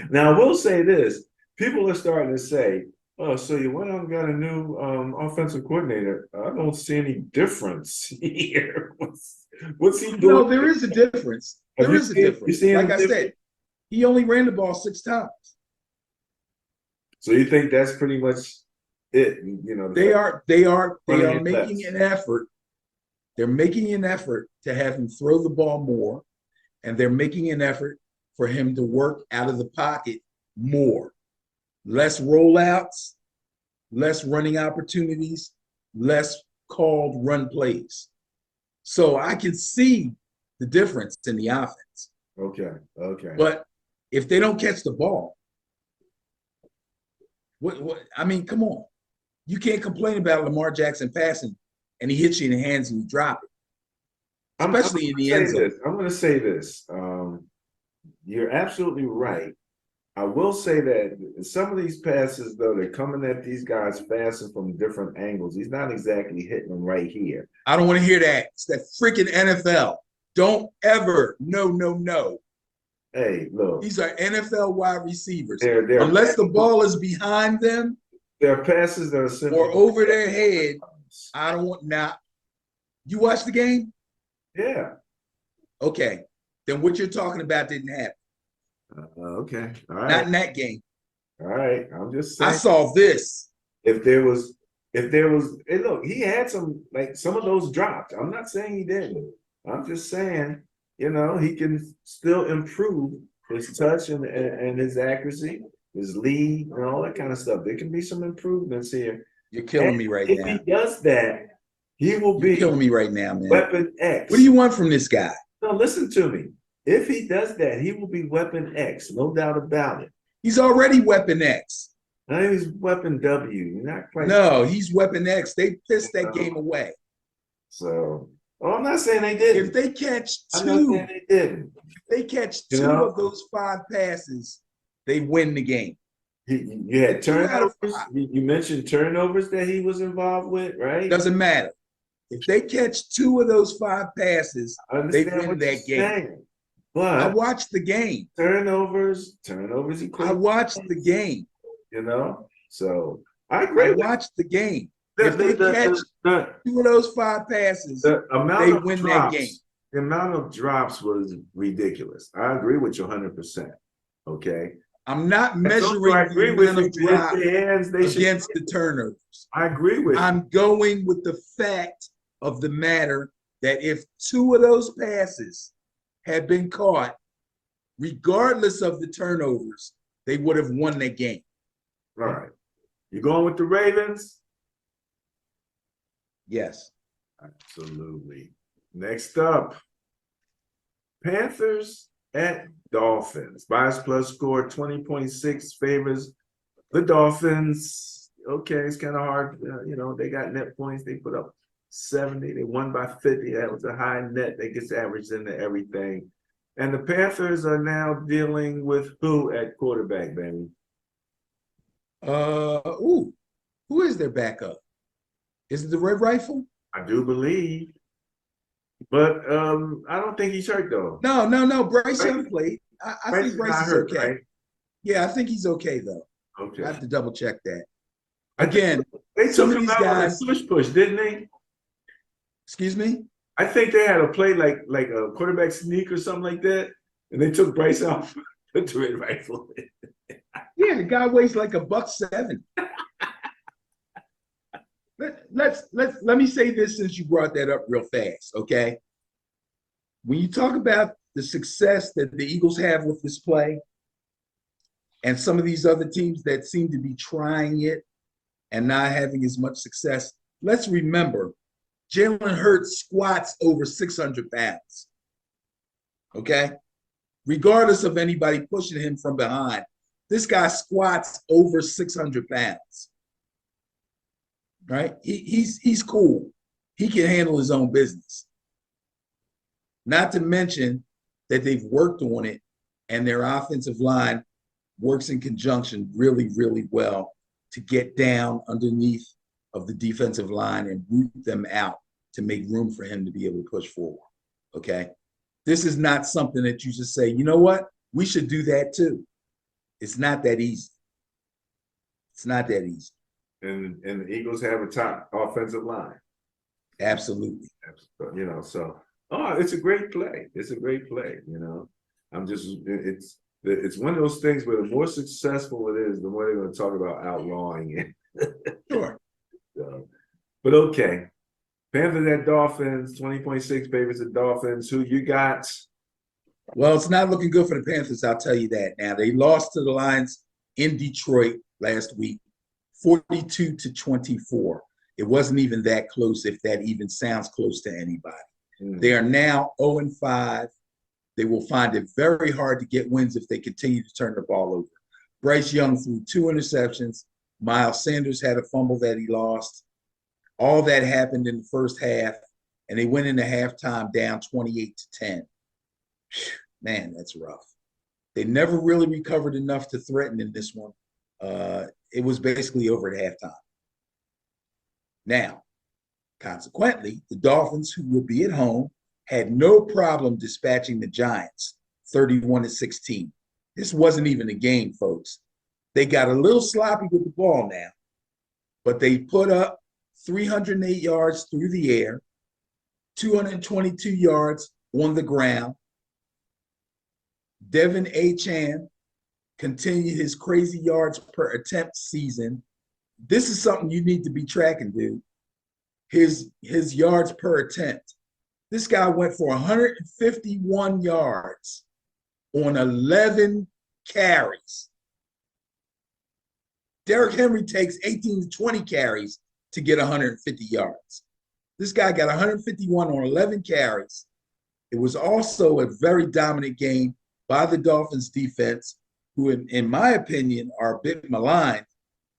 Now, I will say this. People are starting to say, oh, so you went out and got a new offensive coordinator. I don't see any difference here. What's he doing? No, there is a difference. There is a difference. Like I said, he only ran the ball 6 times. So you think that's pretty much it? You know, they are making an effort. They're making an effort to have him throw the ball more, and they're making an effort for him to work out of the pocket more. Less rollouts, less running opportunities, less called run plays. So I can see the difference in the offense. Okay. But if they don't catch the ball, what I mean, come on. You can't complain about Lamar Jackson passing and he hits you in the hands and you drop it. Especially in the end zone. I'm going to say this. You're absolutely right. I will say that some of these passes, though, they're coming at these guys passing from different angles. He's not exactly hitting them right here. I don't want to hear that. It's that freaking NFL. Don't ever. No. Hey, look. These are NFL wide receivers. They're Unless the ball is behind them, there are passes that are simple or over their head, I don't want now. You watch the game? Yeah. Okay. Then what you're talking about didn't happen. Okay. All right. Not in that game. All right. I'm just saying. I saw this. If there was, hey, look, he had some of those dropped. I'm not saying he didn't. I'm just saying, he can still improve his touch and his accuracy, his lead, and all that kind of stuff. There can be some improvements here. You're killing me right now. If he does that, he will be killing me right now, man. Weapon X. What do you want from this guy? No, listen to me. If he does that, he will be Weapon X, no doubt about it. He's already Weapon X. Now he's Weapon W. You're not quite. No, he's Weapon X. They pissed that game away. So, I'm not saying they didn't. If they catch I'm not saying they didn't. If they catch two of those 5 passes, they win the game. You had turnovers. You mentioned turnovers that he was involved with, right? Doesn't matter. If they catch 2 of those 5 passes, they win that game. I But watched the game. turnovers I equate, watched the game. you know. So I I agree with watched the game. the If they catch the, two of those 5 passes, the amount they of win that game. drops. The amount of drops was ridiculous. I agree with you 100%. Okay. I'm not And so measuring I the agree with amount you. of It's drop the hands they should. against the turnovers. I agree with you. I'm going with the fact of the matter that if two of those passes had been caught, regardless of the turnovers, they would have won that game. All right. You going with the Ravens? Yes. Absolutely. Next up, Panthers at Dolphins. Bias Plus score 20.6 favors the Dolphins. Okay, it's kind of hard. They got net points. They put up 70. They won by 50. That was a high net that gets averaged into everything. And the Panthers are now dealing with who at quarterback, baby? Who is their backup? Is it the Red Rifle? I do believe. But I don't think he's hurt though. No. Bryce Young played. I think Bryce is hurt, okay. right? Yeah, I think he's okay though. Okay. I have to double check that. Again, they some took of him these out guys. with a push, didn't they? Excuse me? I think they had a play like a quarterback sneak or something like that, and they took Bryce off to the Red Rifle. Yeah, the guy weighs like $170. Let me say this since you brought that up real fast, okay? When you talk about the success that the Eagles have with this play, and some of these other teams that seem to be trying it and not having as much success, let's remember Jalen Hurts squats over 600 pounds. Okay? Regardless of anybody pushing him from behind, this guy squats over 600 pounds. Right? He's cool. He can handle his own business. Not to mention that they've worked on it and their offensive line works in conjunction really, really well to get down underneath of the defensive line and root them out to make room for him to be able to push forward. Okay. This is not something that you just say, you know what? We should do that too. It's not that easy. It's not that easy. And the Eagles have a top offensive line. Absolutely. It's a great play. It's a great play. It's one of those things where the more successful it is, the more they're going to talk about outlawing it. Sure. But okay. Panthers at Dolphins, 20.6 favorites at Dolphins. Who you got? Well, it's not looking good for the Panthers, I'll tell you that. Now, they lost to the Lions in Detroit last week, 42-24. It wasn't even that close, if that even sounds close to anybody. They are now 0-5. They will find it very hard to get wins if they continue to turn the ball over. Bryce Young threw 2 interceptions. Miles Sanders had a fumble that he lost. All that happened in the first half, and they went into halftime down 28-10. Man, that's rough. They never really recovered enough to threaten in this one. It was basically over at halftime. Now, consequently, the Dolphins, who will be at home, had no problem dispatching the Giants 31-16. This wasn't even a game, folks. They got a little sloppy with the ball now, but they put up 308 yards through the air, 222 yards on the ground. Devin Achane continued his crazy yards per attempt season. This is something you need to be tracking, dude. His yards per attempt. This guy went for 151 yards on 11 carries. Derrick Henry takes 18 to 20 carries to get 150 yards. This guy got 151 on 11 carries. It was also a very dominant game by the Dolphins defense, who in my opinion are a bit maligned.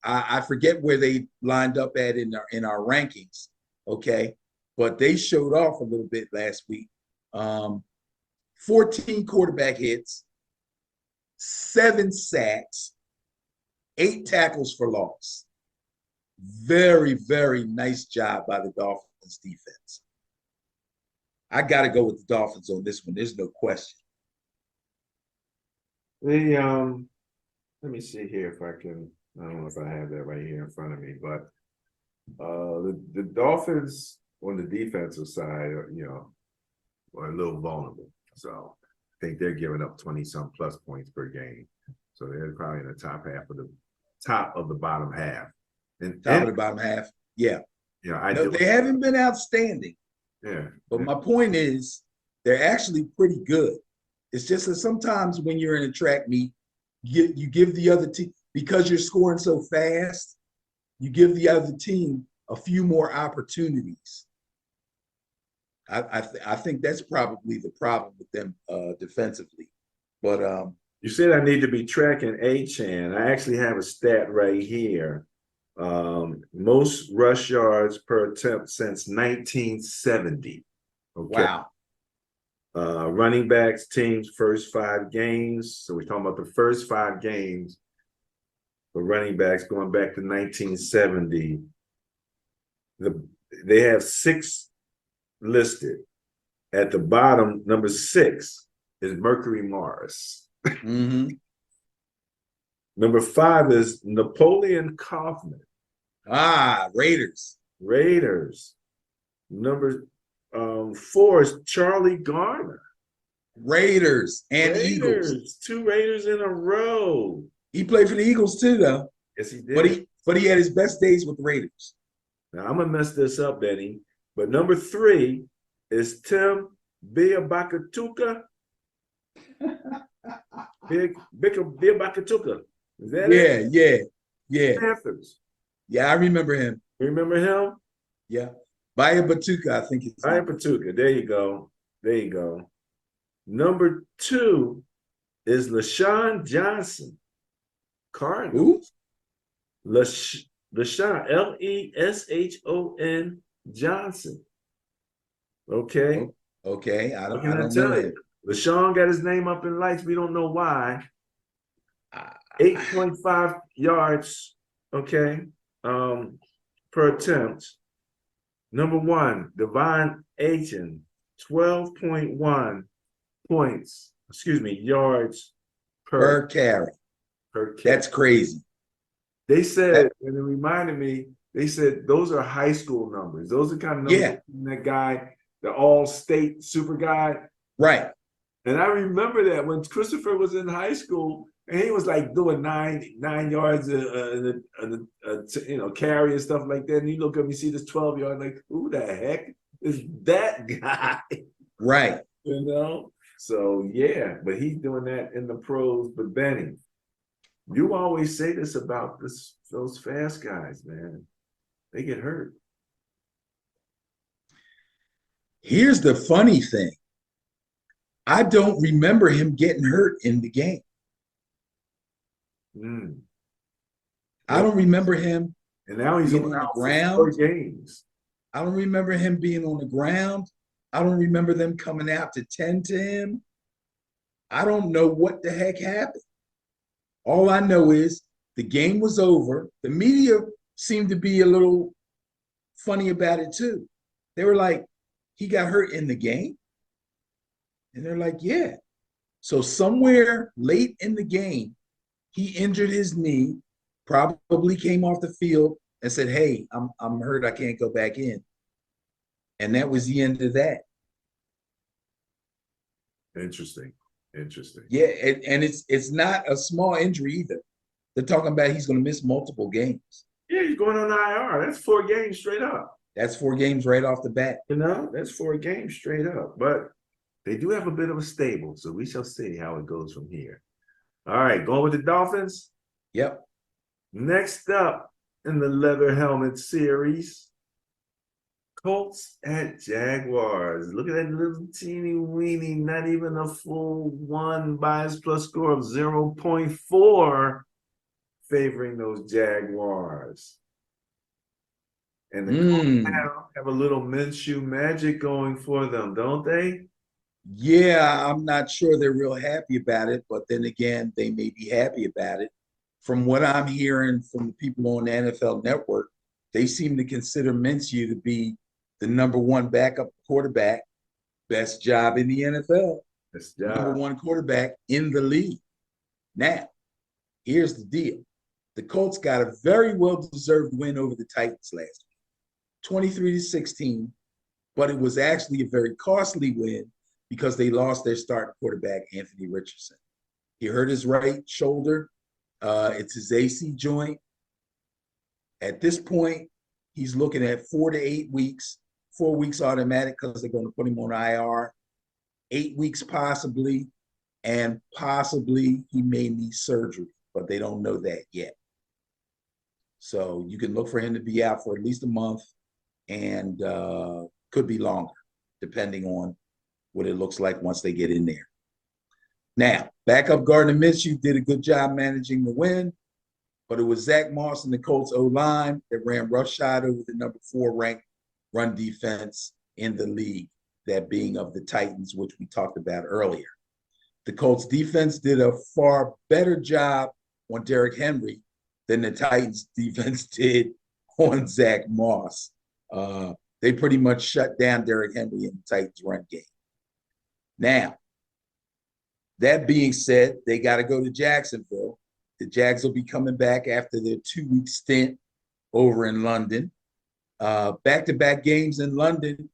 I forget where they lined up at in our rankings, okay? But they showed off a little bit last week. 14 quarterback hits, 7 sacks, 8 tackles for loss. Very, very nice job by the Dolphins defense. I got to go with the Dolphins on this one. There's no question. They let me see here if I can. I don't know if I have that right here in front of me, but the Dolphins on the defensive side are a little vulnerable. So I think they're giving up 20 some plus points per game. So they're probably in the top of the bottom half. Top of the bottom half. Yeah. Yeah, I No, do. they haven't been outstanding. Yeah. But my point is, they're actually pretty good. It's just that sometimes when you're in a track meet, you give the other team, because you're scoring so fast, you give the other team a few more opportunities. I think that's probably the problem with them defensively. But you said I need to be tracking Achane. I actually have a stat right here. Most rush yards per attempt since 1970. Okay. wow. Running backs teams first 5 games. So we're talking about the first 5 games for running backs going back to 1970. They have 6 listed. At the bottom, number 6 is Mercury Morris. Mm-hmm. Number 5 is Napoleon Kaufman. Raiders. Raiders. Number 4 is Charlie Garner. Raiders and Raiders. Eagles. 2 Raiders in a row. He played for the Eagles too, though. Yes, he did. But he had his best days with the Raiders. Now I'm gonna mess this up, Benny. But number 3 is Tim Biabakatuka. Biabakatuka. Is that it? Yeah. Panthers. Yeah, I remember him. Remember him? Yeah. Baya Batuka, I think it's Biabakatuka. There you go. There you go. Number 2 is LaShawn Johnson. Cardinals. Who? LeShon, Leshon Johnson. Okay. Okay. I don't tell know you? him. LeShon got his name up in lights. We don't know why. 8.5 yards, okay, per attempt. Number 1, Devon Achane, 12.1 points, yards Per carry. per catch. That's crazy. They said, and it reminded me, they said those are high school numbers. Those are kind of numbers that guy, the all-state super guy. Right. And I remember that when Christopher was in high school, and he was like doing 9 yards, carry and stuff like that. And you look up, you see this 12-yard, like, who the heck is that guy? Right. So yeah, but he's doing that in the pros. But Benny, you always say this about those fast guys, man. They get hurt. Here's the funny thing. I don't remember him getting hurt in the game. I don't remember him. And now he's on the ground. 4 games. I don't remember him being on the ground. I don't remember them coming out to tend to him. I don't know what the heck happened. All I know is the game was over. The media seemed to be a little funny about it too. They were like, he got hurt in the game? And they're like, yeah. So somewhere late in the game, he injured his knee, probably came off the field and said, hey, I'm hurt. I can't go back in. And that was the end of that. Interesting. Yeah, and it's not a small injury either. They're talking about he's going to miss multiple games. Yeah, he's going on IR. That's 4 games straight up. That's 4 games right off the bat. That's 4 games straight up. But they do have a bit of a stable, so we shall see how it goes from here. All right, going with the Dolphins. Yep. Next up in the leather helmet series, Colts at Jaguars. Look at that little teeny weeny, not even a full 1 bias plus score of 0.4 favoring those Jaguars. And the Colts now have a little Minshew magic going for them, don't they? Yeah, I'm not sure they're real happy about it, but then again, they may be happy about it. From what I'm hearing from the people on the NFL Network, they seem to consider Minshew to be the number 1 backup quarterback, best job in the NFL, Best job. number 1 quarterback in the league. Now, here's the deal. The Colts got a very well-deserved win over the Titans last week, 23-16, but it was actually a very costly win because they lost their starting quarterback, Anthony Richardson. He hurt his right shoulder. It's his AC joint. At this point, he's looking at 4 to 8 weeks, 4 weeks automatic because they're going to put him on IR, 8 weeks possibly, and possibly he may need surgery, but they don't know that yet. So you can look for him to be out for at least a month and could be longer, depending on what it looks like once they get in there. Now, backup Gardner Minshew did a good job managing the win, but it was Zach Moss and the Colts O-line that ran roughshod over the number 4 ranked run defense in the league, that being of the Titans, which we talked about earlier. The Colts defense did a far better job on Derrick Henry than the Titans defense did on Zach Moss. They pretty much shut down Derrick Henry in the Titans run game. Now, that being said, they got to go to Jacksonville. The Jags will be coming back after their 2-week stint over in London. Back-to-back games in London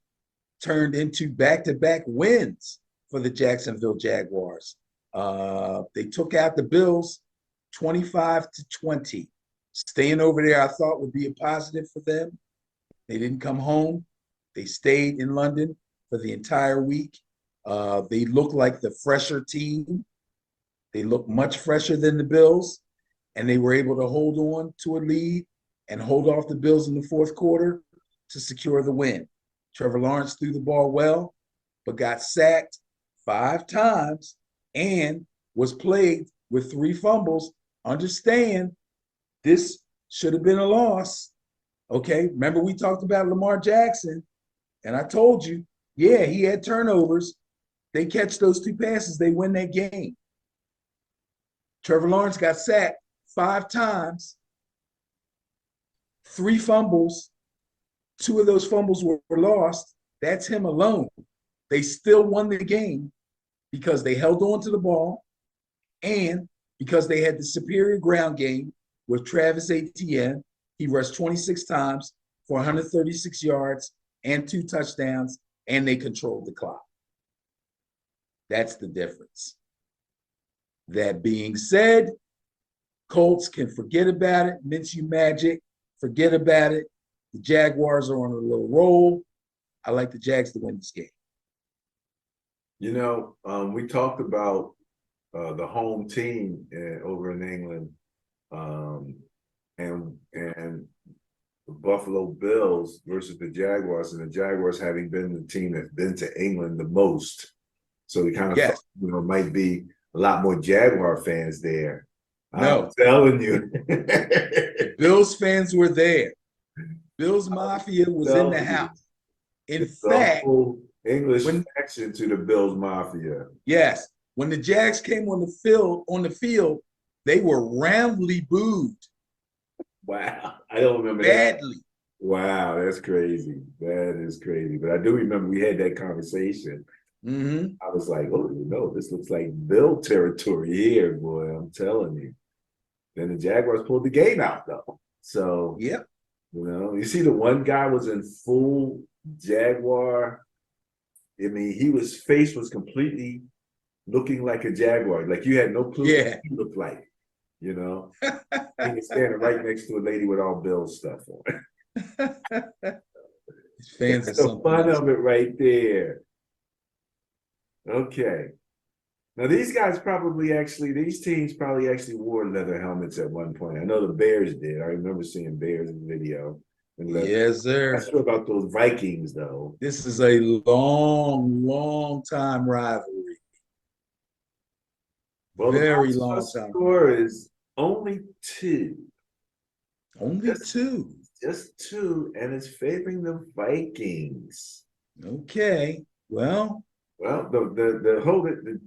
turned into back-to-back wins for the Jacksonville Jaguars. They took out the Bills 25-20. Staying over there, I thought, would be a positive for them. They didn't come home. They stayed in London for the entire week. They look like the fresher team. They look much fresher than the Bills, and they were able to hold on to a lead and hold off the Bills in the fourth quarter to secure the win. Trevor Lawrence threw the ball well, but got sacked 5 times and was plagued with 3 fumbles. Understand, this should have been a loss. Okay, remember we talked about Lamar Jackson, and I told you, yeah, he had turnovers. They catch those 2 passes, they win that game. Trevor Lawrence got sacked 5 times, 3 fumbles. 2 of those fumbles were lost. That's him alone. They still won the game because they held on to the ball and because they had the superior ground game with Travis Etienne. He rushed 26 times for 136 yards and 2 touchdowns, and they controlled the clock. That's the difference. That being said, Colts can forget about it. Minshew magic, forget about it. The Jaguars are on a little roll. I like the Jags to win this game. You know, we talked about the home team over in England, and the Buffalo Bills versus the Jaguars, and the Jaguars having been the team that's been to England the most. So we kind of thought, might be a lot more Jaguar fans there. No. I'm telling you. Bills fans were there. Bills Mafia was in the house. In fact, English connection to the Bills Mafia. Yes. When the Jags came on the field, they were roundly booed. Wow. I don't remember badly. That. Wow, that's crazy. That is crazy. But I do remember we had that conversation. Mm-hmm. I was like, oh, this looks like Bill territory here, boy. I'm telling you. Then the Jaguars pulled the game out, though. So, yep. You see the one guy was in full Jaguar. I mean, his face was completely looking like a Jaguar. Like you had no clue what he looked like, He was standing right next to a lady with all Bill stuff on. Fans That's the fun of it right there. Okay. Now these teams probably actually wore leather helmets at one point. I know the Bears did. I remember seeing Bears in the video. Yes, sir. I'm not sure about those Vikings though. This is a long time rivalry. Well, very the long time. Score is only 2. Only 2. Just 2, and it's favoring the Vikings. Okay. Well, the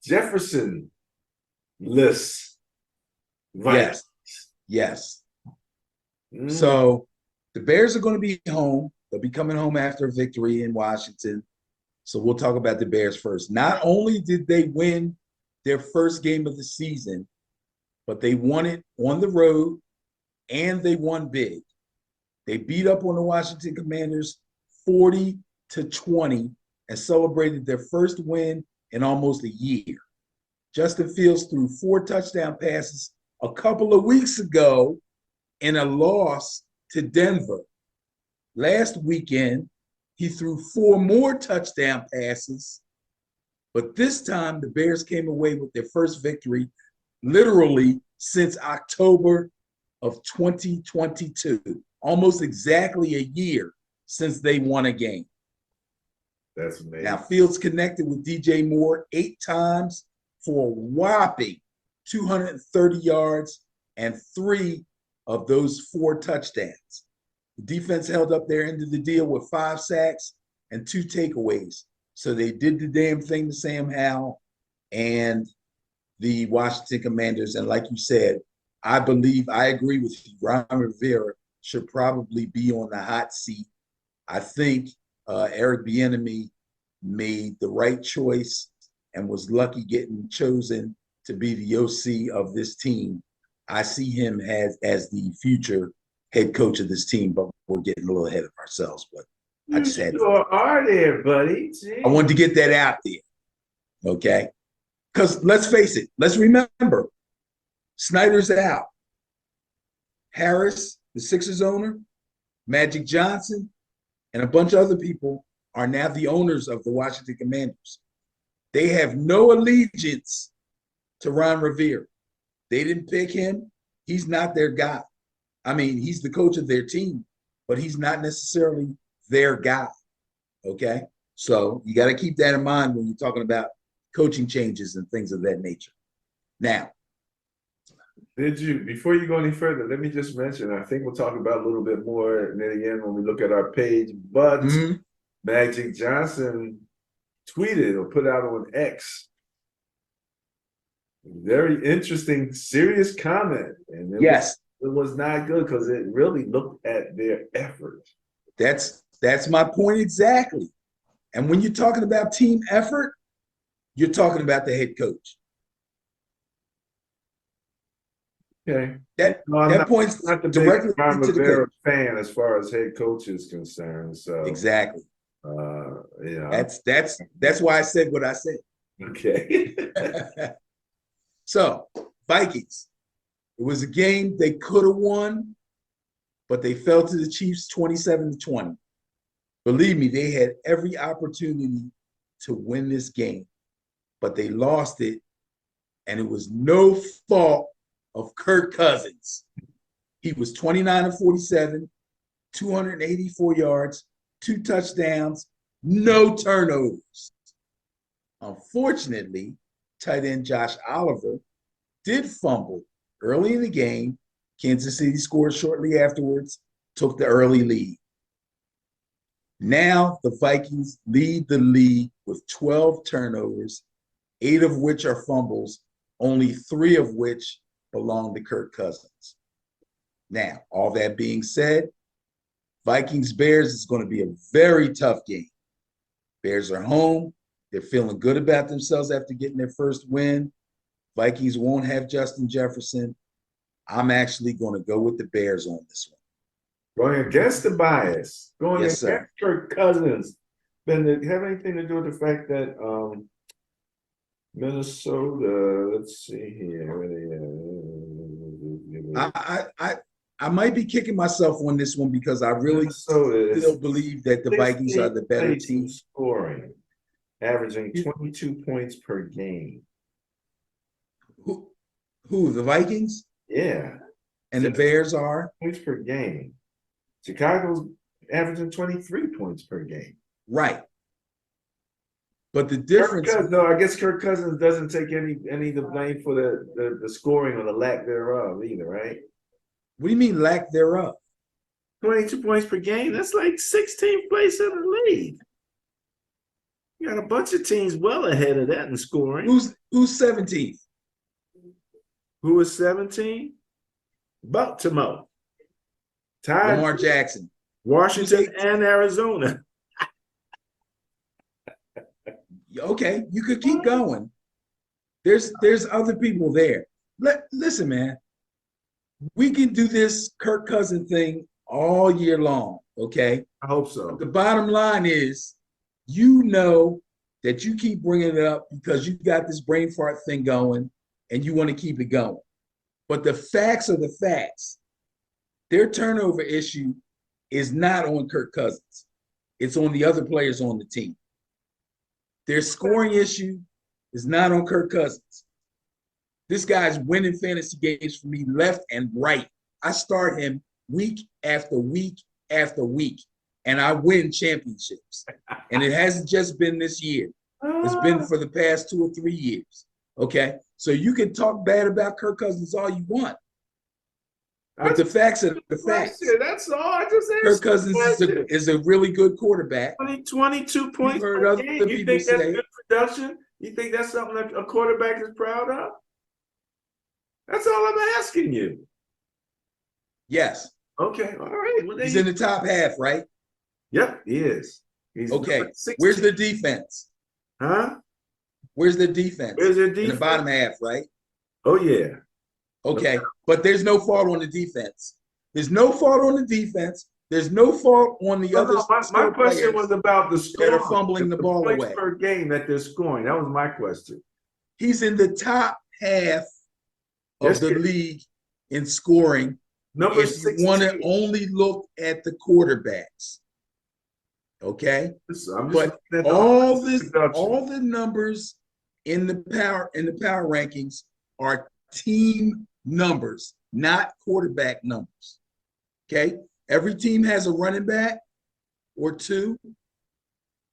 Jefferson list. Vikings. Yes. So the Bears are going to be home. They'll be coming home after a victory in Washington. So we'll talk about the Bears first. Not only did they win their first game of the season, but they won it on the road and they won big. They beat up on the Washington Commanders 40-20 and celebrated their first win in almost a year. Justin Fields threw 4 touchdown passes a couple of weeks ago in a loss to Denver. Last weekend, he threw 4 more touchdown passes, but this time the Bears came away with their first victory literally since October of 2022, almost exactly a year since they won a game. That's amazing. Now, Fields connected with DJ Moore 8 times for a whopping 230 yards and 3 of those 4 touchdowns. The defense held up their end of the deal with 5 sacks and 2 takeaways. So they did the damn thing to Sam Howell and the Washington Commanders. And like you said, I agree with you. Ron Rivera should probably be on the hot seat. I think Eric Bieniemy made the right choice and was lucky getting chosen to be the OC of this team. I see him as the future head coach of this team, but we're getting a little ahead of ourselves. But I just had You are there, buddy. I wanted to get that out there, okay? Because let's face it, let's remember, Snyder's out. Harris, the Sixers owner, Magic Johnson, and a bunch of other people are now the owners of the Washington Commanders. They have no allegiance to Ron Rivera. They didn't pick him. He's not their guy. I mean, he's the coach of their team, but he's not necessarily their guy, okay? So you got to keep that in mind when you're talking about coaching changes and things of that nature. Now, before you go any further, let me just mention, I think we'll talk about a little bit more, and then again, when we look at our page, but Magic Johnson tweeted or put out on X, very interesting, serious comment. And it was not good because it really looked at their effort. That's my point exactly. And when you're talking about team effort, you're talking about the head coach. Okay. That points not the directly Ron to the Rivera coach. fan as far as head coach is concerned. So exactly. That's why I said what I said. Okay. So, Vikings. It was a game they could have won, but they fell to the Chiefs 27-20. Believe me, they had every opportunity to win this game, but they lost it, and it was no fault of Kirk Cousins. He was 29-47, 284 yards, 2 touchdowns, no turnovers. Unfortunately, tight end Josh Oliver did fumble early in the game. Kansas City scored shortly afterwards, took the early lead. Now the Vikings lead the league with 12 turnovers, 8 of which are fumbles, only 3 of which belong to Kirk Cousins. Now, all that being said, Vikings-Bears is going to be a very tough game. Bears are home. They're feeling good about themselves after getting their first win. Vikings won't have Justin Jefferson. I'm actually going to go with the Bears on this one. Going against the bias. Going Yes, against Kirk Cousins. Have anything to do with the fact that Minnesota, let's see here. I might be kicking myself on this one because I really still believe that the Vikings are the better team. Scoring, averaging 22 points per game. Who, the Vikings? Yeah. And the Bears are? Points per game. Chicago's averaging 23 points per game. Right. But the difference. I guess Kirk Cousins doesn't take any of the blame for the scoring or the lack thereof either, right? What do you mean lack thereof? 22 points per game. That's like 16th place in the league. You got a bunch of teams well ahead of that in scoring. Who's 17th? Who is 17? Baltimore. Tied Lamar Jackson. Washington and Arizona. Okay, you could keep going. There's other people there. Listen, man, we can do this Kirk Cousins thing all year long, okay? I hope so. The bottom line is, you know that you keep bringing it up because you got this brain fart thing going and you want to keep it going. But the facts are the facts. Their turnover issue is not on Kirk Cousins. It's on the other players on the team. Their scoring issue is not on Kirk Cousins. This guy's winning fantasy games for me left and right. I start him week after week after week, and I win championships. And it hasn't just been this year. It's been for the past 2 or 3 years. Okay? So you can talk bad about Kirk Cousins all you want. But the facts are the facts. That's all. I just asked. Kirk Cousins is a really good quarterback. 22 points. You've heard other You people think that's say, good production? You think that's something that a quarterback is proud of? That's all I'm asking you. yes. Okay, all right. Well, He's in the top half, right? Yep, he is. He's Okay. number 16. Where's the defense? Huh? Where's the defense? Where's the In the defense? bottom half, right? Oh yeah. Okay. But there's no fault on the defense. There's no fault on the defense. There's no fault on the other. My question was about the score. that are fumbling the ball points away. per game that they're scoring. That was my question. He's in the top half of Yes, the sir. league in scoring. Number If you want to 16. only look at the quarterbacks. Okay. I'm just But looking at the all offensive production. all the numbers in the power rankings are team numbers, not quarterback numbers. Okay. Every team has a running back or two.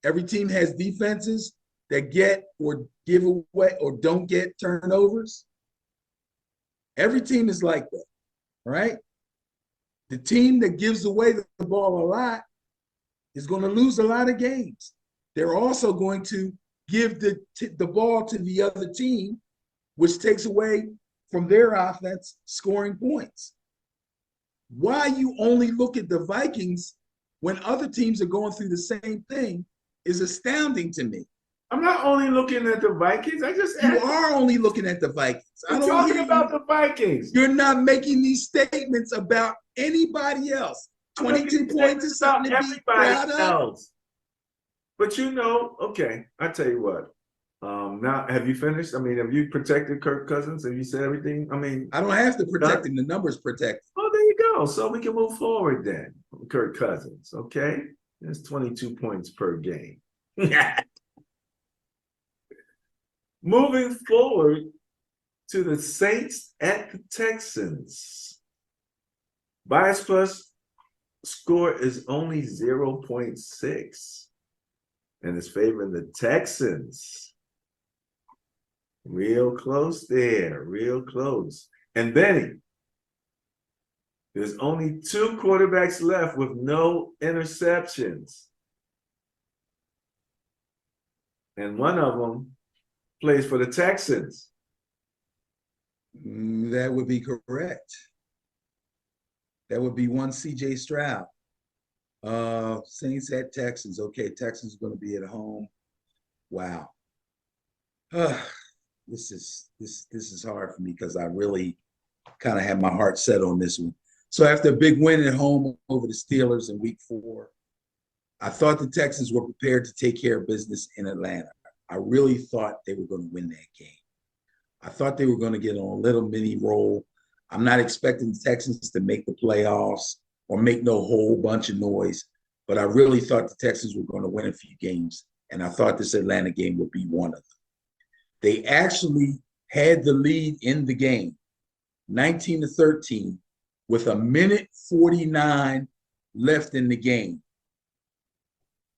Every team has defenses that get or give away or don't get turnovers. Every team is like that. All right. The team that gives away the ball a lot is going to lose a lot of games. They're also going to give the ball to the other team, which takes away from their offense scoring points. Why you only look at the Vikings when other teams are going through the same thing is astounding to me. I'm not only looking at the Vikings. I just You asked. are only looking at the Vikings. I'm talking about the Vikings. You're not making these statements about anybody else. 22 points is something to be proud of. Else. But okay, I tell you what. Now, have you finished? I mean, have you protected Kirk Cousins? Have you said everything? I mean, I don't have to protect him. The numbers protect him. oh, there you go. So we can move forward then. Kirk Cousins, okay? That's 22 points per game. Moving forward to the Saints at the Texans. Bias Plus score is only 0.6 and it's favoring the Texans. Real close there, real close. And Benny, there's only 2 quarterbacks left with no interceptions. And one of them plays for the Texans. That would be correct. That would be one CJ Stroud. Saints at Texans. Okay, Texans are going to be at home. Wow. This is hard for me because I really kind of have my heart set on this one. So after a big win at home over the Steelers in week 4, I thought the Texans were prepared to take care of business in Atlanta. I really thought they were going to win that game. I thought they were going to get on a little mini roll. I'm not expecting the Texans to make the playoffs or make no whole bunch of noise, but I really thought the Texans were going to win a few games, and I thought this Atlanta game would be one of them. They actually had the lead in the game, 19-13, with 1:49 left in the game.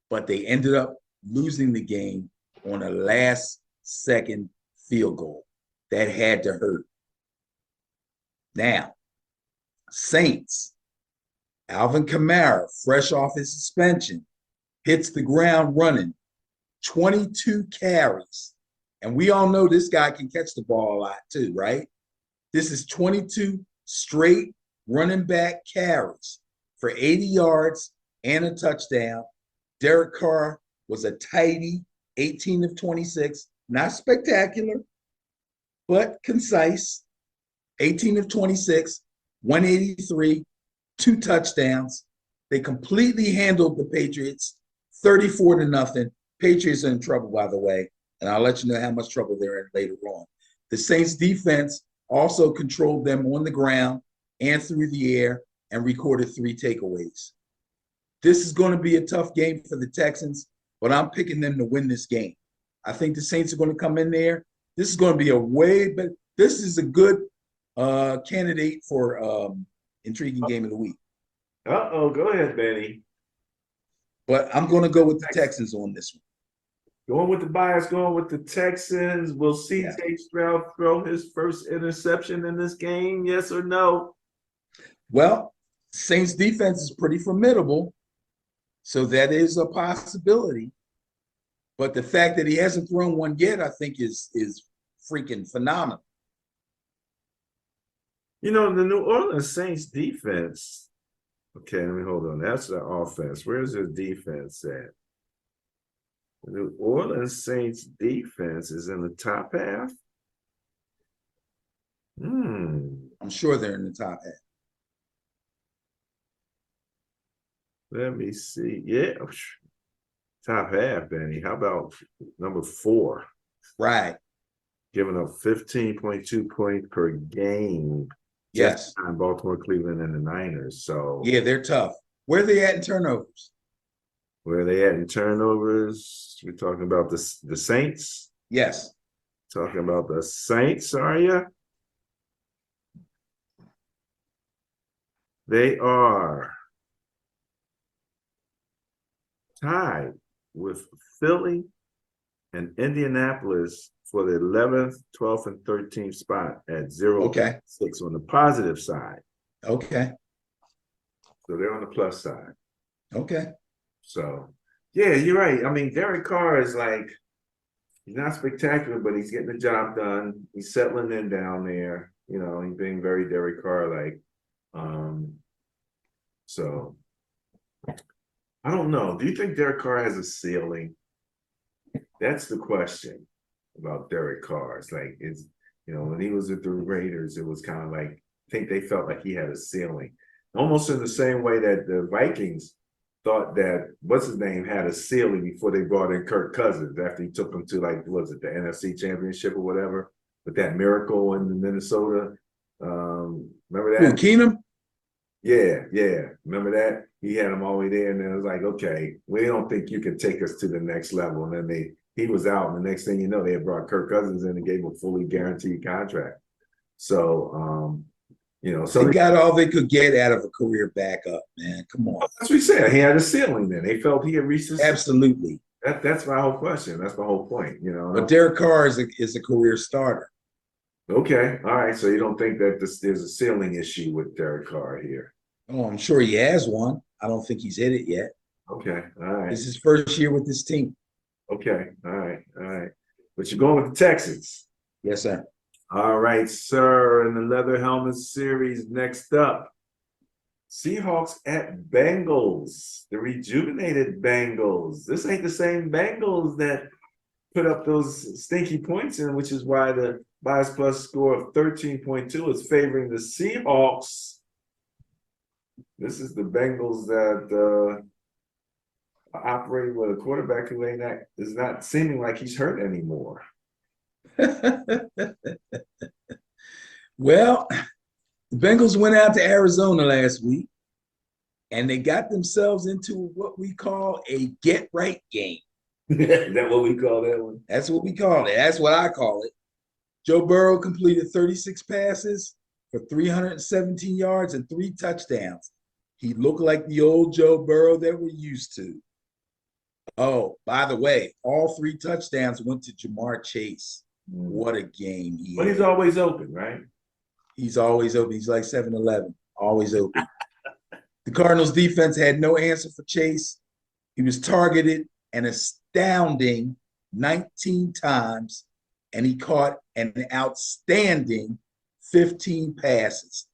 But they ended up losing the game on a last-second field goal. That had to hurt. Now, Saints, Alvin Kamara, fresh off his suspension, hits the ground running, 22 carries. And we all know this guy can catch the ball a lot too, right? This is 22 straight running back carries for 80 yards and a touchdown. Derek Carr was a tidy 18 of 26, not spectacular, but concise. 18 of 26, 183, 2 touchdowns. They completely handled the Patriots 34-0. Patriots are in trouble, by the way, and I'll let you know how much trouble they're in later on. The Saints defense also controlled them on the ground and through the air and recorded 3 takeaways. This is going to be a tough game for the Texans, but I'm picking them to win this game. I think the Saints are going to come in there. This is going to be a way, but this is a good candidate for intriguing game of the week. Uh-oh, go ahead, Benny. But I'm going to go with the Texans on this one. Going with the bias, going with the Texans. Will C.J. Stroud throw his first interception in this game? Yes or no? Well, Saints defense is pretty formidable, so that is a possibility. But the fact that he hasn't thrown one yet, I think, is freaking phenomenal. You know, the New Orleans Saints defense. Okay, let me hold on. That's the offense. Where's their defense at? The New Orleans Saints defense is in the top half. I'm sure they're in the top half. Let me see. Yeah. Top half, Benny. How about number 4? Right. Giving up 15.2 points per game. Yes. On Baltimore, Cleveland, and the Niners. So yeah, they're tough. Where are they at in turnovers? Where are they at in turnovers? We're talking about the Saints. Yes. Talking about the Saints, are you? They are tied with Philly and Indianapolis for the 11th, 12th, and 13th spot at 0.6 on the positive side. Okay. So they're on the plus side. Okay. So, yeah, you're right. I mean, Derek Carr is like, he's not spectacular, but he's getting the job done. He's settling in down there. You know, he's being very Derek Carr-like. So, I don't know. Do you think Derek Carr has a ceiling? That's the question about Derek Carr. It's like, when he was at the Raiders, it was kind of like, I think they felt like he had a ceiling. Almost in the same way that the Vikings thought that, what's his name, had a ceiling before they brought in Kirk Cousins after he took them to, like, was it the NFC Championship or whatever, with that miracle in Minnesota. Remember that? Keenum? Yeah. Remember that? He had them all the way there, and then it was like, okay, we don't think you can take us to the next level. And then he was out, and the next thing you know, they had brought Kirk Cousins in and gave him a fully guaranteed contract. So, so they got all they could get out of a career backup, man. Come on. That's what we said. He had a ceiling then. They felt he had reached his Absolutely. That's my whole question. That's my whole point, But Derek Carr is a career starter. Okay. All right. So you don't think that there's a ceiling issue with Derek Carr here? Oh, I'm sure he has one. I don't think he's hit it yet. Okay. All right. This is his first year with this team. Okay. All right. But you're going with the Texans. Yes, sir. All right, sir. In the Leather Helmet series, next up, Seahawks at Bengals, the rejuvenated Bengals. This ain't the same Bengals that put up those stinky points in, which is why the bias plus score of 13.2 is favoring the Seahawks. This is the Bengals that are operating with a quarterback who is not seeming like he's hurt anymore. Well, the Bengals went out to Arizona last week, and they got themselves into what we call a get-right game. Is that what we call that one? That's what we call it. That's what I call it. Joe Burrow completed 36 passes for 317 yards and 3 touchdowns. He looked like the old Joe Burrow that we're used to. Oh, by the way, all 3 touchdowns went to Jamar Chase. What a game he had. He's always open, right? He's always open. He's like 7-Eleven, always open. The Cardinals defense had no answer for Chase. He was targeted an astounding 19 times, and he caught an outstanding 15 passes.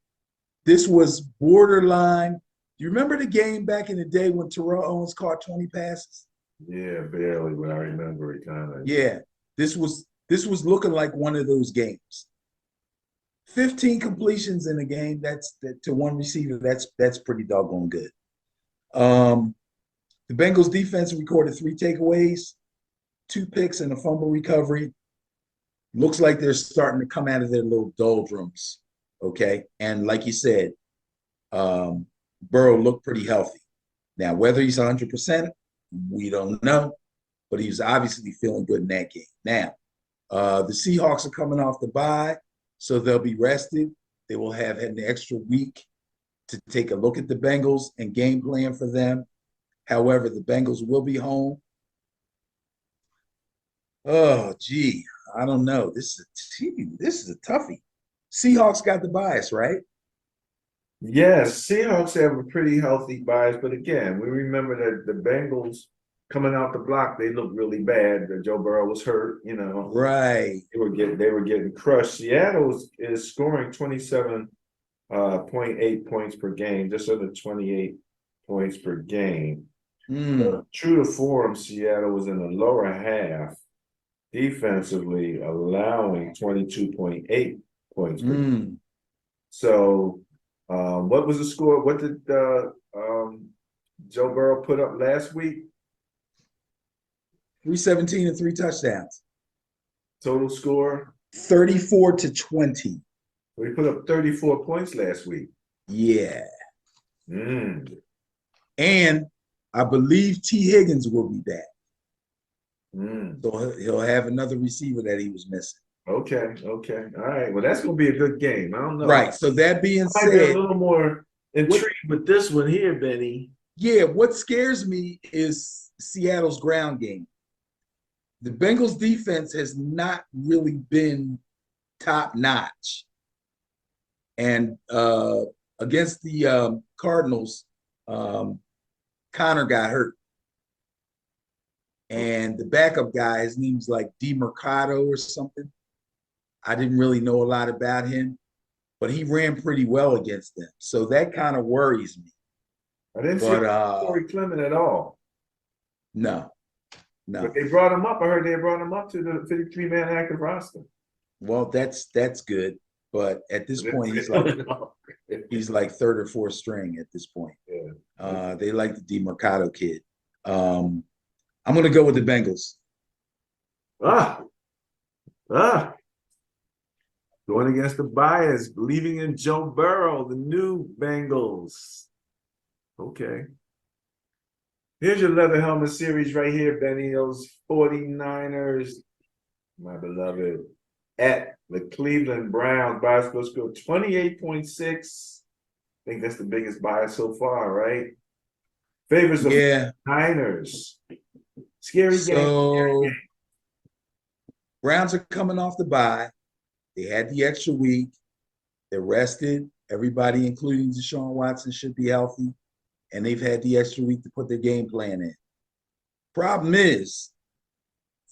This was borderline. Do you remember the game back in the day when Terrell Owens caught 20 passes? Yeah, barely, but I remember it kind of. Yeah, this was This was looking like one of those games. 15 completions in a game, to one receiver, that's pretty doggone good. The Bengals defense recorded 3 takeaways, 2 picks, and a fumble recovery. Looks like they're starting to come out of their little doldrums. Okay. And like you said, Burrow looked pretty healthy. Now, whether he's 100%, we don't know, but he was obviously feeling good in that game. Now, the Seahawks are coming off the bye, so they'll be rested. They will have had an extra week to take a look at the Bengals and game plan for them. However, the Bengals will be home. Oh, gee, I don't know. This is a toughie. Seahawks got the bias, right? Yes, Seahawks have a pretty healthy bias, but again, we remember that the Bengals coming out the block, they looked really bad. That Joe Burrow was hurt, Right. They were getting crushed. Seattle is scoring 27.8 points per game, just under 28 points per game. True to form, Seattle was in the lower half, defensively allowing 22.8 points per game. So what was the score? What did Joe Burrow put up last week? 317 and 3 touchdowns. Total score? 34-20. We put up 34 points last week. Yeah. Mm. And I believe T. Higgins will be back. Mm. So he'll have another receiver that he was missing. Okay. All right. Well, that's going to be a good game. I don't know. Right. So that being I might be said, a little more intrigued with this one here, Benny. yeah, what scares me is Seattle's ground game. The Bengals defense has not really been top notch. And against the Cardinals, Connor got hurt. And the backup guy, his name's like DeMercado or something. I didn't really know a lot about him, but he ran pretty well against them. So that kind of worries me. I didn't see Corey Clement at all. No. But they brought him up. I heard they brought him up to the 53-man active roster. Well, that's good. But at this point, he's like third or fourth string at this point. Yeah. They like the DeMercado kid. I'm going to go with the Bengals. Going against the bias, believing in Joe Burrow, the new Bengals. Okay. Here's your leather helmet series right here, Benny. Those 49ers, my beloved, at the Cleveland Browns. Bias supposed to go 28.6. I think that's the biggest bias so far, right? Favors the Niners. Scary game. Browns are coming off the bye. They had the extra week. They're rested. Everybody, including Deshaun Watson, should be healthy. And they've had the extra week to put their game plan in. Problem is,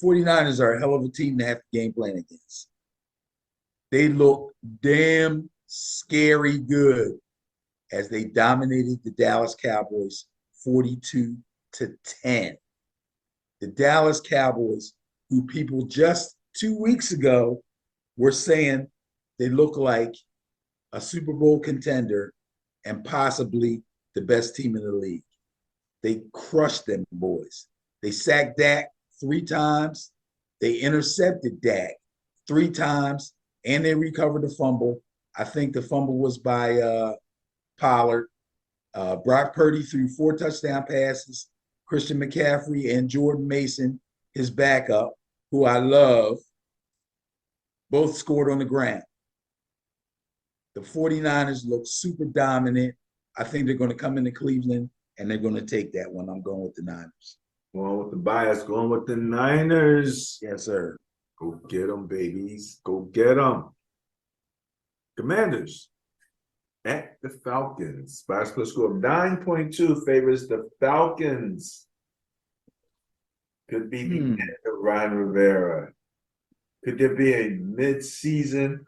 49ers are a hell of a team to have to game plan against. They look damn scary good as they dominated the Dallas Cowboys 42-10. The Dallas Cowboys, who people just 2 weeks ago were saying they look like a Super Bowl contender and possibly the best team in the league. They crushed them boys. They sacked Dak 3 times. They intercepted Dak 3 times, and they recovered a fumble. I think the fumble was by Pollard. Brock Purdy threw 4 touchdown passes. Christian McCaffrey and Jordan Mason, his backup, who I love, both scored on the ground. The 49ers look super dominant. I think they're going to come into Cleveland, and they're going to take that one. I'm going with the Niners. Going with the bias, going with the Niners. Yes, sir. Go get them, babies. Go get them. Commanders at the Falcons. Bias plus score of 9.2 favors the Falcons. Could be the end of Ryan Rivera. Could there be a mid-season,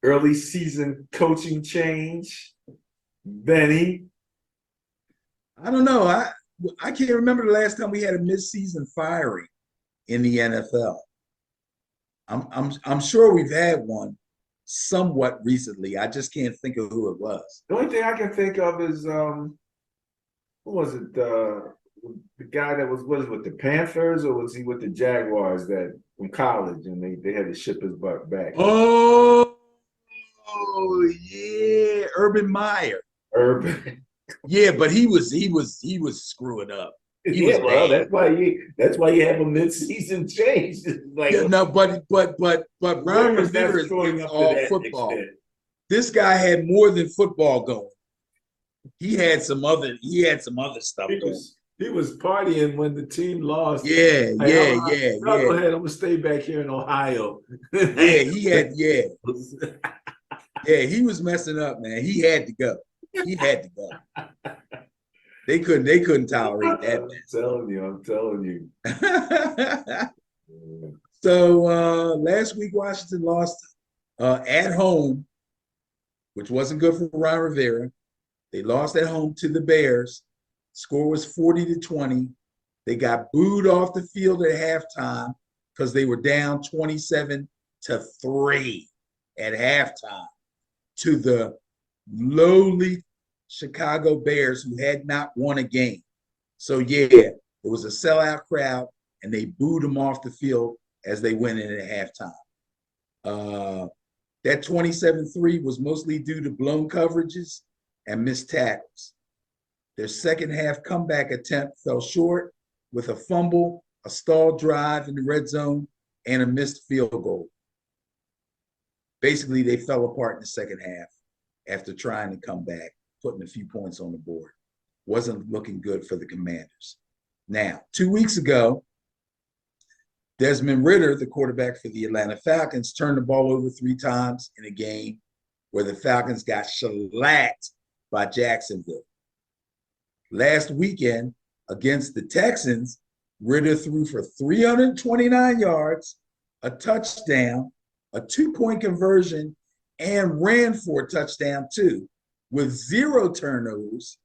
early season coaching change? Benny? I don't know. I can't remember the last time we had a mid-season firing in the NFL. I'm sure we've had one somewhat recently. I just can't think of who it was. The only thing I can think of is who was it? The guy that was with the Panthers, or was he with the Jaguars that from college, and they had to ship his butt back? Oh, yeah, Urban Meyer. Urban. Yeah, but he was screwing up. He Yeah, was well, bad. that's why you have a mid-season change. Like, Yeah, no, but Ron Rivers not Rivera screwing is up to all that football. extent. This guy had more than football going. He had some other stuff going. He was partying when the team lost. Yeah, Like, yeah, yeah, y'all yeah. go ahead. I'm gonna stay back here in Ohio. Yeah, yeah, he was messing up, man. He had to go. He had to go. They couldn't tolerate that, I'm telling you. man. So last week Washington lost at home, which wasn't good for Ron Rivera. They lost at home to the Bears. Score was 40-20. They got booed off the field at halftime because they were down 27-3 at halftime to the lowly Chicago Bears, who had not won a game. So yeah, it was a sellout crowd, and they booed them off the field as they went in at halftime. That 27-3 was mostly due to blown coverages and missed tackles. Their second half comeback attempt fell short with a fumble, a stalled drive in the red zone, and a missed field goal. Basically, they fell apart in the second half after trying to come back, putting a few points on the board. Wasn't looking good for the Commanders. Now, 2 weeks ago, Desmond Ridder, the quarterback for the Atlanta Falcons, turned the ball over 3 times in a game where the Falcons got shellacked by Jacksonville. Last weekend against the Texans, Ridder threw for 329 yards, a touchdown, a 2-point conversion, and ran for a touchdown too, with 0 turnovers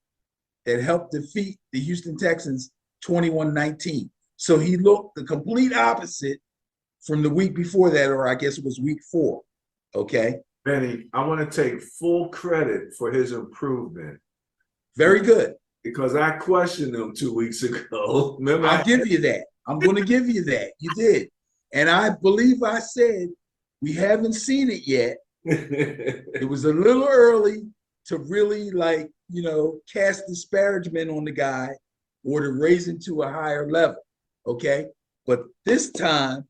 that helped defeat the Houston Texans 21-19. So he looked the complete opposite from the week before that, or I guess it was week 4. Okay. Benny, I want to take full credit for his improvement. Very good. Because I questioned him 2 weeks ago. Remember, I'll give you that. I'm going to give you that. You did. And I believe I said we haven't seen it yet. It was a little early to really, cast disparagement on the guy or to raise him to a higher level. Okay. But this time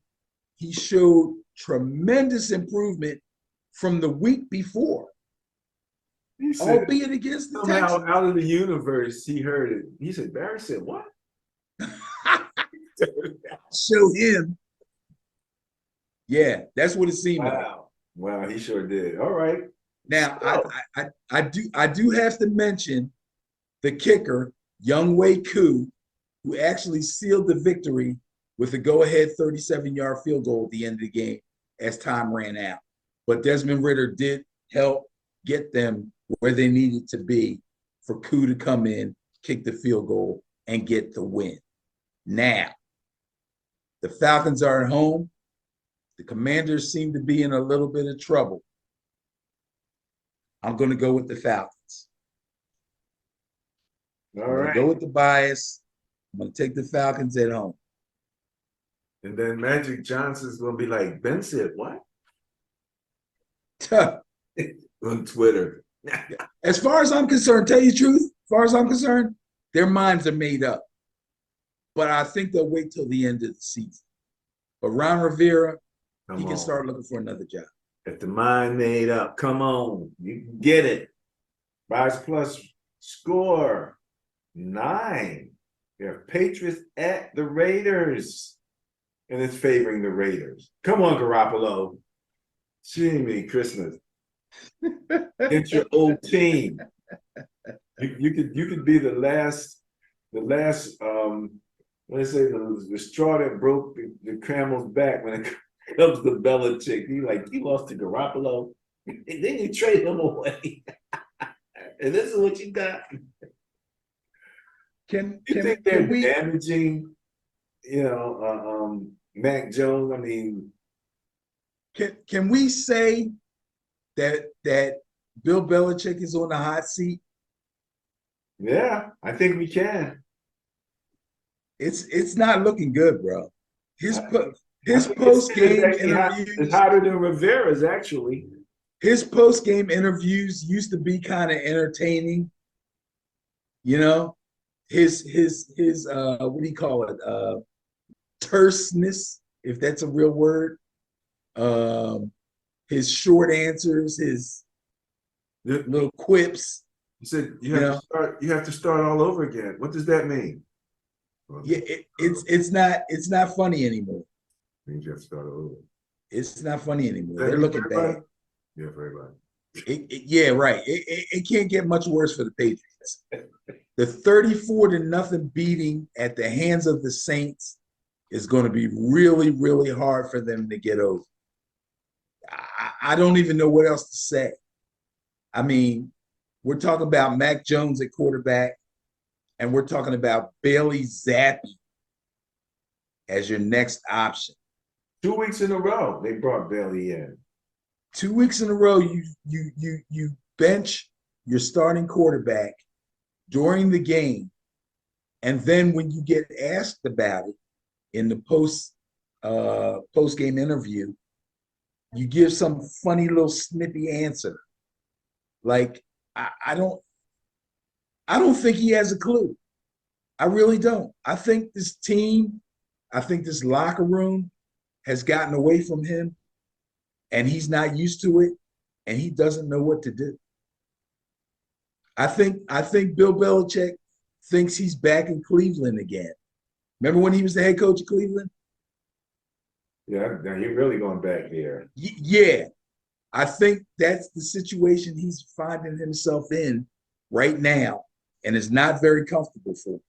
he showed tremendous improvement from the week before, albeit against the somehow Texans. out of the universe, he heard it. He said, Barry said, what? Show him. Yeah, that's what it seemed like. Wow, he sure did. All right. Now, I do have to mention the kicker, Younghoe Koo, who actually sealed the victory with a go-ahead 37-yard field goal at the end of the game as time ran out. But Desmond Ridder did help get them where they needed to be for Koo to come in, kick the field goal, and get the win. Now, the Falcons are at home. The Commanders seem to be in a little bit of trouble. I'm going to go with the Falcons. All I'm going to go with the bias. I'm going to take the Falcons at home. And then Magic Johnson's going to be like, Ben said what? On Twitter. As far as I'm concerned, tell you the truth, as far as I'm concerned, their minds are made up. But I think they'll wait till the end of the season. But Ron Rivera, he can start looking for another job. If the mind made up, come on, you can get it. Rise Plus score 9. They're Patriots at the Raiders. And it's favoring the Raiders. Come on, Garoppolo. Jimmy Christmas. Get your old team. You could be the last what they say, the straw that broke the camel's back when it comes to Belichick. He lost to Garoppolo. And then you trade him away. And this is what you got. You think they're damaging, Mac Jones? I mean, Can we say that Bill Belichick is on the hot seat? Yeah, I think we can. It's not looking good, bro. His po- I his think post it's game actually hot. It's interviews, hotter than Rivera's actually. his post game interviews used to be kind of entertaining. You know, his what do you call it? Terseness, if that's a real word. Um, his short answers, his You little quips. said you You have to know, start. You have to start all over again. What does that mean? Well, yeah, it's not funny anymore. means you have to start all over. It's not funny anymore. Does that They're mean for looking everybody? bad. Yeah, for everybody. Yeah, right. It can't get much worse for the Patriots. The 34-0 beating at the hands of the Saints is going to be really, really hard for them to get over. I don't even know what else to say. I mean, we're talking about Mac Jones at quarterback, and we're talking about Bailey Zappi as your next option. 2 weeks in a row, they brought Bailey in. 2 weeks in a row, you bench your starting quarterback during the game, and then when you get asked about it in the post game interview, you give some funny little snippy answer. Like I don't think he has a clue. I really don't. I think this team, I think this locker room has gotten away from him, and he's not used to it, and he doesn't know what to do. I think Bill Belichick thinks he's back in Cleveland again. Remember when he was the head coach of Cleveland? Yeah, now you're really going back there. Yeah, I think that's the situation he's finding himself in right now, and it's not very comfortable for him.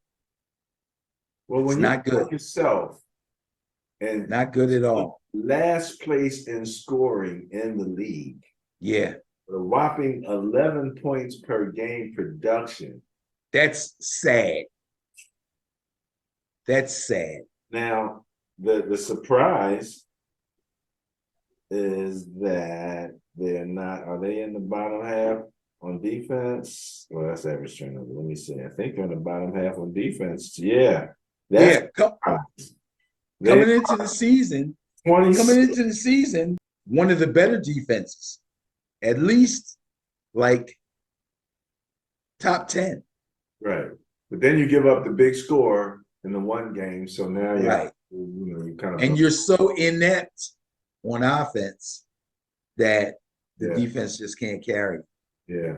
Well, It's when you not good. put yourself and Not good at all. last place in scoring in the league, Yeah, with a whopping 11 points per game production. that's sad. That's sad. Now, the surprise is that they're not, are they in the bottom half on defense? Well, that's average turnover. Let me see. I think they're in the bottom half on defense. Yeah. That's they Coming into the season, 20. one of the better defenses, at least like top 10. Right. But then you give up the big score in the one game. So now Right. you kind of And you're so inept on offense that the Yeah. defense just can't carry. yeah.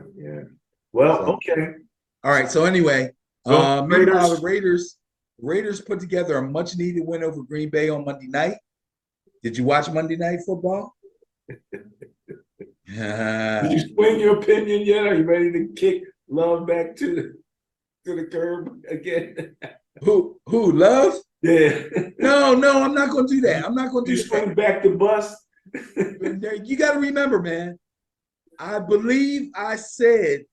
Well, So- okay. All right. So anyway, So meanwhile, Raiders. the Raiders put together a much needed win over Green Bay on Monday night. Did you watch Monday Night Football? Did you swing your opinion yet? Are you ready to kick Love back to the curb again? Who Love? Yeah. No, I'm not going to do that. I'm not going to You do swing that. back the bus. You got to remember, man. I believe I said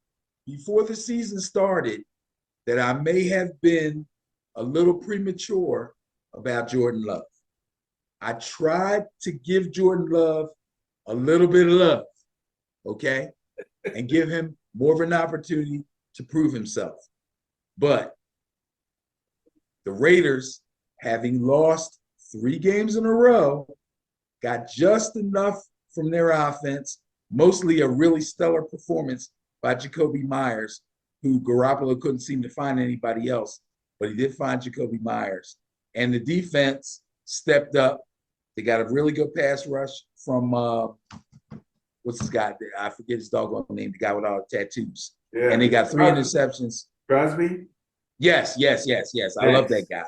before the season started that I may have been a little premature about Jordan Love. I tried to give Jordan Love a little bit of love, okay, and give him more of an opportunity to prove himself. But the Raiders, having lost 3 games in a row, got just enough from their offense, mostly a really stellar performance by Jacoby Myers, who Garoppolo couldn't seem to find anybody else, but he did find Jacoby Myers. And the defense stepped up. They got a really good pass rush from what's this guy? I forget his doggone name, the guy with all the tattoos. Yeah. And they got 3 interceptions. Crosby? Yes. I love that guy.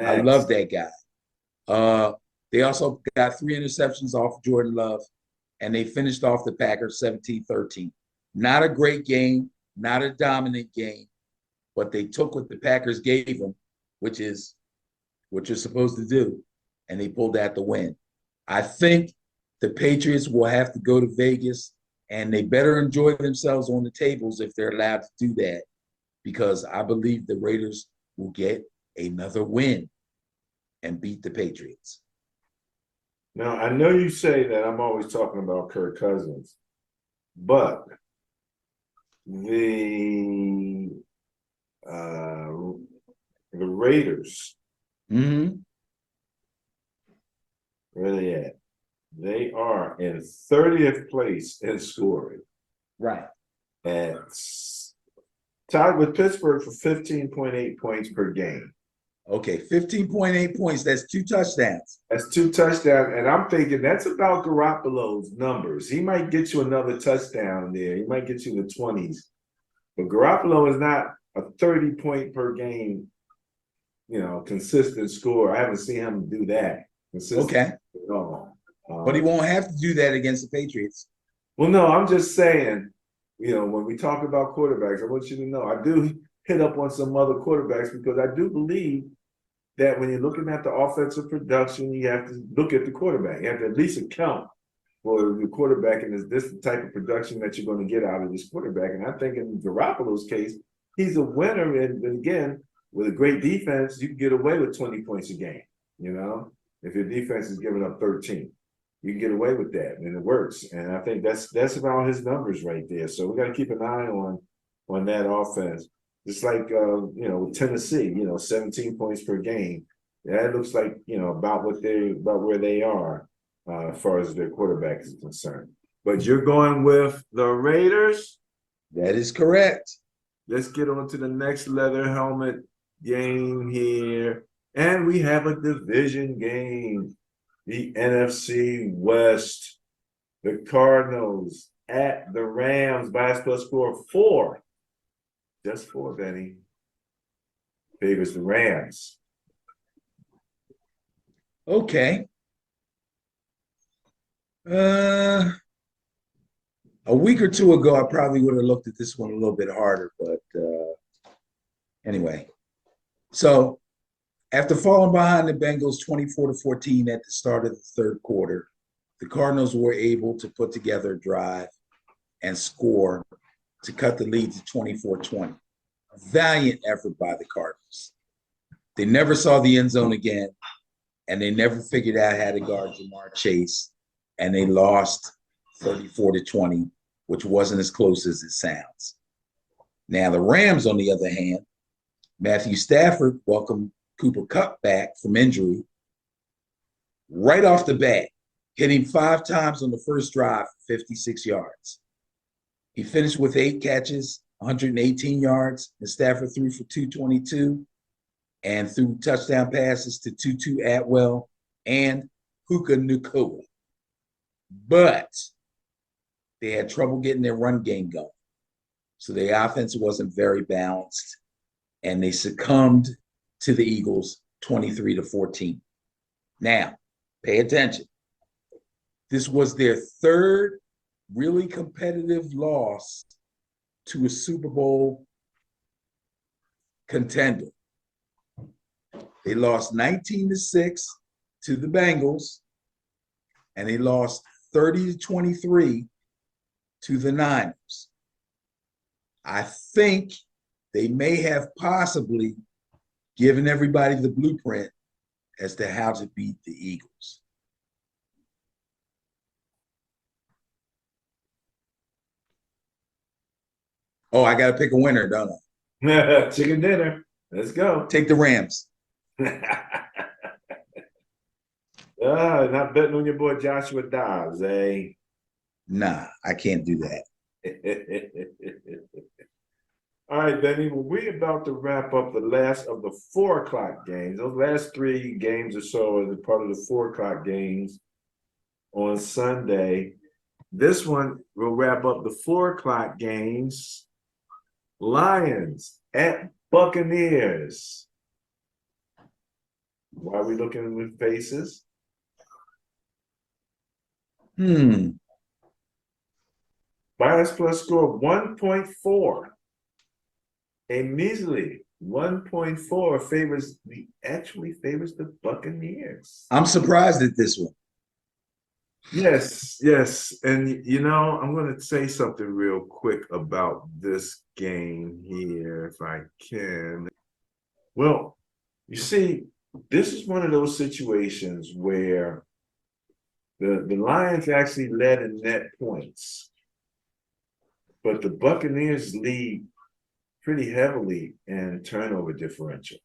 I love that guy. They also got 3 interceptions off Jordan Love, and they finished off the Packers 17-13. Not a great game, not a dominant game, but they took what the Packers gave them, which is what you're supposed to do, and they pulled out the win. I think the Patriots will have to go to Vegas, and they better enjoy themselves on the tables if they're allowed to do that, because I believe the Raiders will get another win and beat the Patriots. Now, I know you say that I'm always talking about Kirk Cousins, but the uh the Raiders, Hmm. where they at? They are in 30th place in scoring Right. and tied with Pittsburgh for 15.8 points per game. Okay, 15.8 points. That's 2 touchdowns. That's 2 touchdowns, and I'm thinking that's about Garoppolo's numbers. He might get you another touchdown there. He might get you in the 20s. But Garoppolo is not a 30-point per game, consistent score. I haven't seen him do that consistently Okay. at all. But he won't have to do that against the Patriots. Well, no, I'm just saying, when we talk about quarterbacks, I want you to know I do hit up on some other quarterbacks because I do believe that when you're looking at the offensive production, you have to look at the quarterback. You have to at least account for the quarterback, and is this the type of production that you're going to get out of this quarterback? And I think in Garoppolo's case, he's a winner. And again, with a great defense, you can get away with 20 points a game. If your defense is giving up 13, you can get away with that, and it works. And I think that's about his numbers right there. So we got to keep an eye on that offense. Just like with Tennessee, 17 points per game. That looks like about where they are as far as their quarterback is concerned. But you're going with the Raiders. That is correct. Let's get on to the next leather helmet game here. And we have a division game. The NFC West. The Cardinals at the Rams. Bias plus score 4. Just 4, Benny. Favors the Rams. Okay. A week or two ago, I probably would have looked at this one a little bit harder, but anyway. So after falling behind the Bengals 24-14 at the start of the third quarter, the Cardinals were able to put together a drive and score to cut the lead to 24-20. A valiant effort by the Cardinals. They never saw the end zone again, and they never figured out how to guard Jamar Chase, and they lost 34-20, which wasn't as close as it sounds. Now, the Rams, on the other hand, Matthew Stafford welcomed Cooper Kupp back from injury right off the bat, hitting 5 times on the first drive for 56 yards. He finished with 8 catches, 118 yards, and Stafford threw for 222 and threw touchdown passes to Tutu Atwell and Puka Nacua. But they had trouble getting their run game going. So their offense wasn't very balanced, and they succumbed to the Eagles 23-14. Now, pay attention. This was their third really competitive loss to a Super Bowl contender. They lost 19-6 to the Bengals, and they lost 30-23 to the Niners. I think they may have possibly given everybody the blueprint as to how to beat the Eagles. Oh, I got to pick a winner, don't I? Chicken dinner. Let's go. Take the Rams. Not betting on your boy Joshua Dobbs, eh? Nah, I can't do that. All right, Benny. Well, we're about to wrap up the last of the 4 o'clock games. Those last 3 games or so are part of the 4 o'clock games on Sunday. This one will wrap up the 4 o'clock games. Lions at Buccaneers. Why are we looking with faces? Bias plus score 1.4. A measly 1.4 actually favors the Buccaneers. I'm surprised at this one. Yes. And I'm going to say something real quick about this game here, if I can. Well, you see, this is one of those situations where The Lions actually led in net points, but the Buccaneers lead pretty heavily in turnover differential.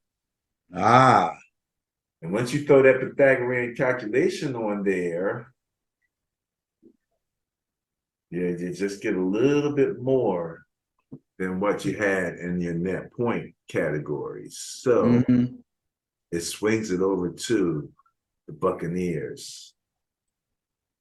Ah, And once you throw that Pythagorean calculation on there, yeah, you just get a little bit more than what you had in your net point categories. So mhm. it swings it over to the Buccaneers.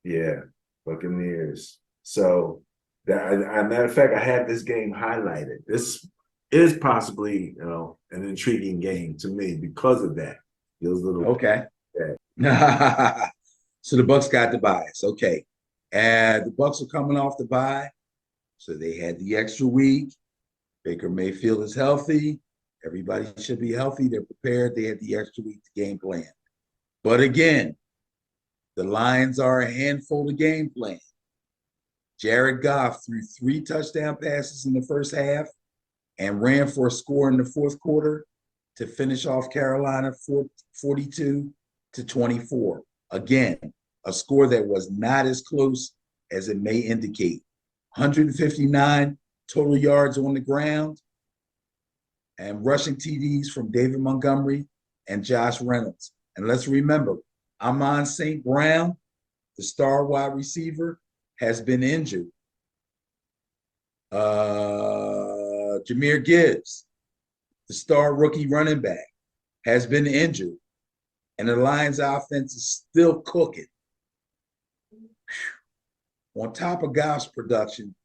Yeah, Buccaneers. So that, matter of fact, I had this game highlighted. This is possibly, an intriguing game to me because of that. Those little, Okay. yeah. So the Bucks got the bias. Okay. And the Bucks are coming off the bye. So they had the extra week. Baker Mayfield is healthy. Everybody should be healthy. They're prepared. They had the extra week to game plan. But again, the Lions are a handful to game plan. Jared Goff threw 3 touchdown passes in the first half and ran for a score in the fourth quarter to finish off Carolina 42-24. Again, a score that was not as close as it may indicate. 159 total yards on the ground and rushing TDs from David Montgomery and Josh Reynolds. And let's remember, Amon St. Brown, the star wide receiver, has been injured. Jahmyr Gibbs, the star rookie running back, has been injured. And the Lions offense is still cooking. On top of Goff's production,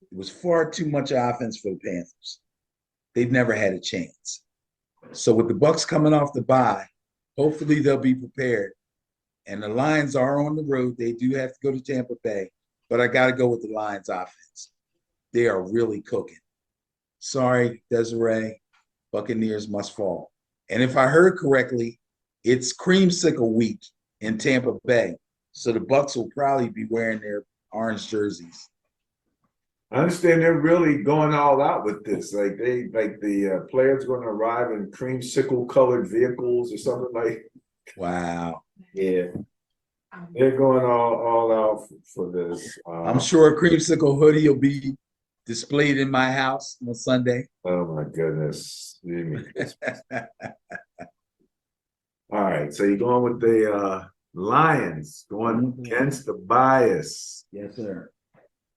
it was far too much offense for the Panthers. They've never had a chance. So with the Bucks coming off the bye, hopefully they'll be prepared. And the Lions are on the road. They do have to go to Tampa Bay, but I got to go with the Lions offense. They are really cooking. Sorry, Desiree, Buccaneers must fall. And if I heard correctly, it's creamsicle week in Tampa Bay. So the Bucks will probably be wearing their orange jerseys. I understand they're really going all out with this. Like the players going to arrive in creamsicle colored vehicles or something like. Wow. Yeah, they're going all out for this. I'm sure a creamsicle hoodie will be displayed in my house on Sunday. Oh my goodness. All right, so you're going with the Lions, going against the bias. Yes, sir.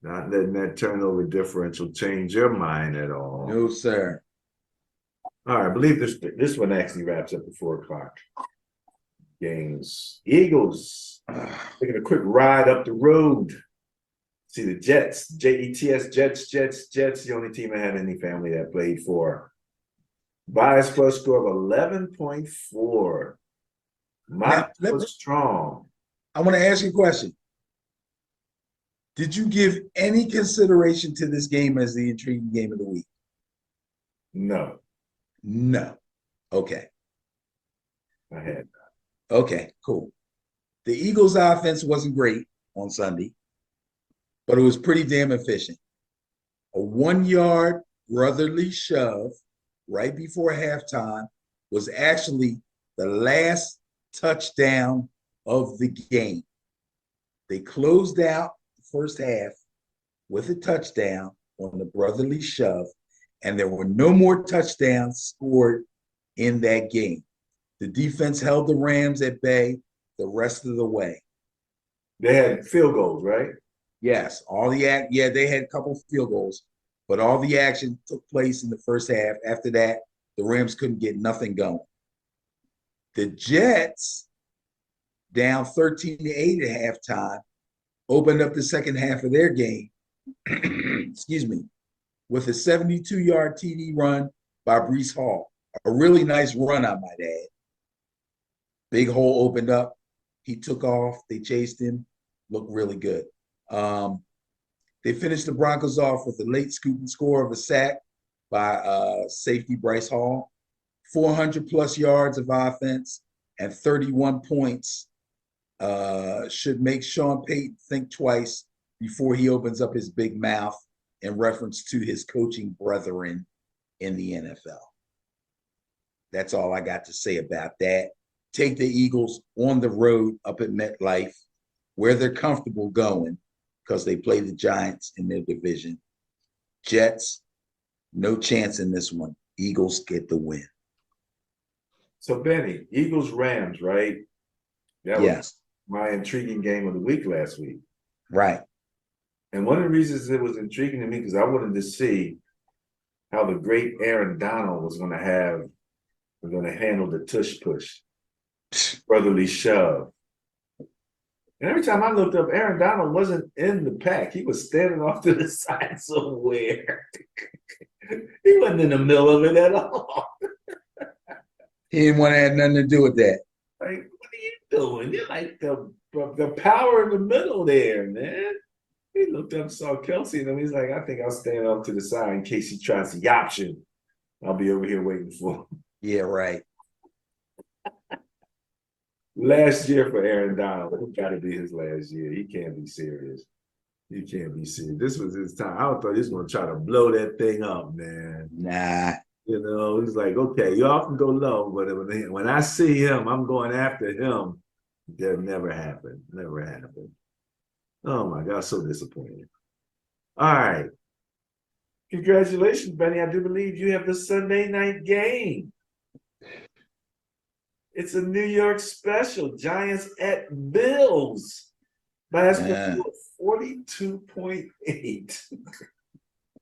Not letting that turnover differential change your mind at all. No, sir. All right, I believe this one actually wraps up at 4:00 games. Eagles taking a quick ride up the road. See the Jets, Jets, Jets, the only team I had any family that played for. Bias plus score of 11.4. My was strong. I want to ask you a question. Did you give any consideration to this game as the intriguing game of the week? No. No. Okay. I had not. Okay, cool. The Eagles' offense wasn't great on Sunday, but it was pretty damn efficient. A 1-yard brotherly shove right before halftime was actually the last touchdown of the game. They closed out the first half with a touchdown on the brotherly shove, and there were no more touchdowns scored in that game. The defense held the Rams at bay the rest of the way. They had field goals, right? Yes, they had a couple field goals, but all the action took place in the first half. After that, the Rams couldn't get nothing going. The Jets, down 13-8 at halftime, opened up the second half of their game, excuse me, with a 72-yard TD run by Breece Hall. A really nice run, I might add. Big hole opened up. He took off. They chased him. Looked really good. They finished the Broncos off with a late scooping score of a sack by safety Bryce Hall. 400-plus yards of offense and 31 points should make Sean Payton think twice before he opens up his big mouth in reference to his coaching brethren in the NFL. That's all I got to say about that. Take the Eagles on the road up at MetLife where they're comfortable going because they play the Giants in their division. Jets, no chance in this one. Eagles get the win. So Benny, Eagles Rams, right? That was Yes, my intriguing game of the week last week. right. And one of the reasons it was intriguing to me because I wanted to see how the great Aaron Donald was going to handle the tush push, brotherly shove. And every time I looked up, Aaron Donald wasn't in the pack. He was standing off to the side somewhere. He wasn't in the middle of it at all. He didn't want to have nothing to do with that. Like, what are you doing? You're like the power in the middle there, man. He looked up, saw Kelsey, and then he's like, I think I'll stand off to the side in case he tries the option. I'll be over here waiting for him. Yeah, right. Last year for Aaron Donald. It got to be his last year. He can't be serious. He can't be serious. This was his time. I thought he was going to try to blow that thing up, man. Nah. You know, he's like, okay, y'all can go low, but when I see him, I'm going after him. That never happened. Never happened. Oh my God, so disappointing. All right. Congratulations, Benny. I do believe you have the Sunday night game. It's a New York special. Giants at Bills. Basketball 42.8.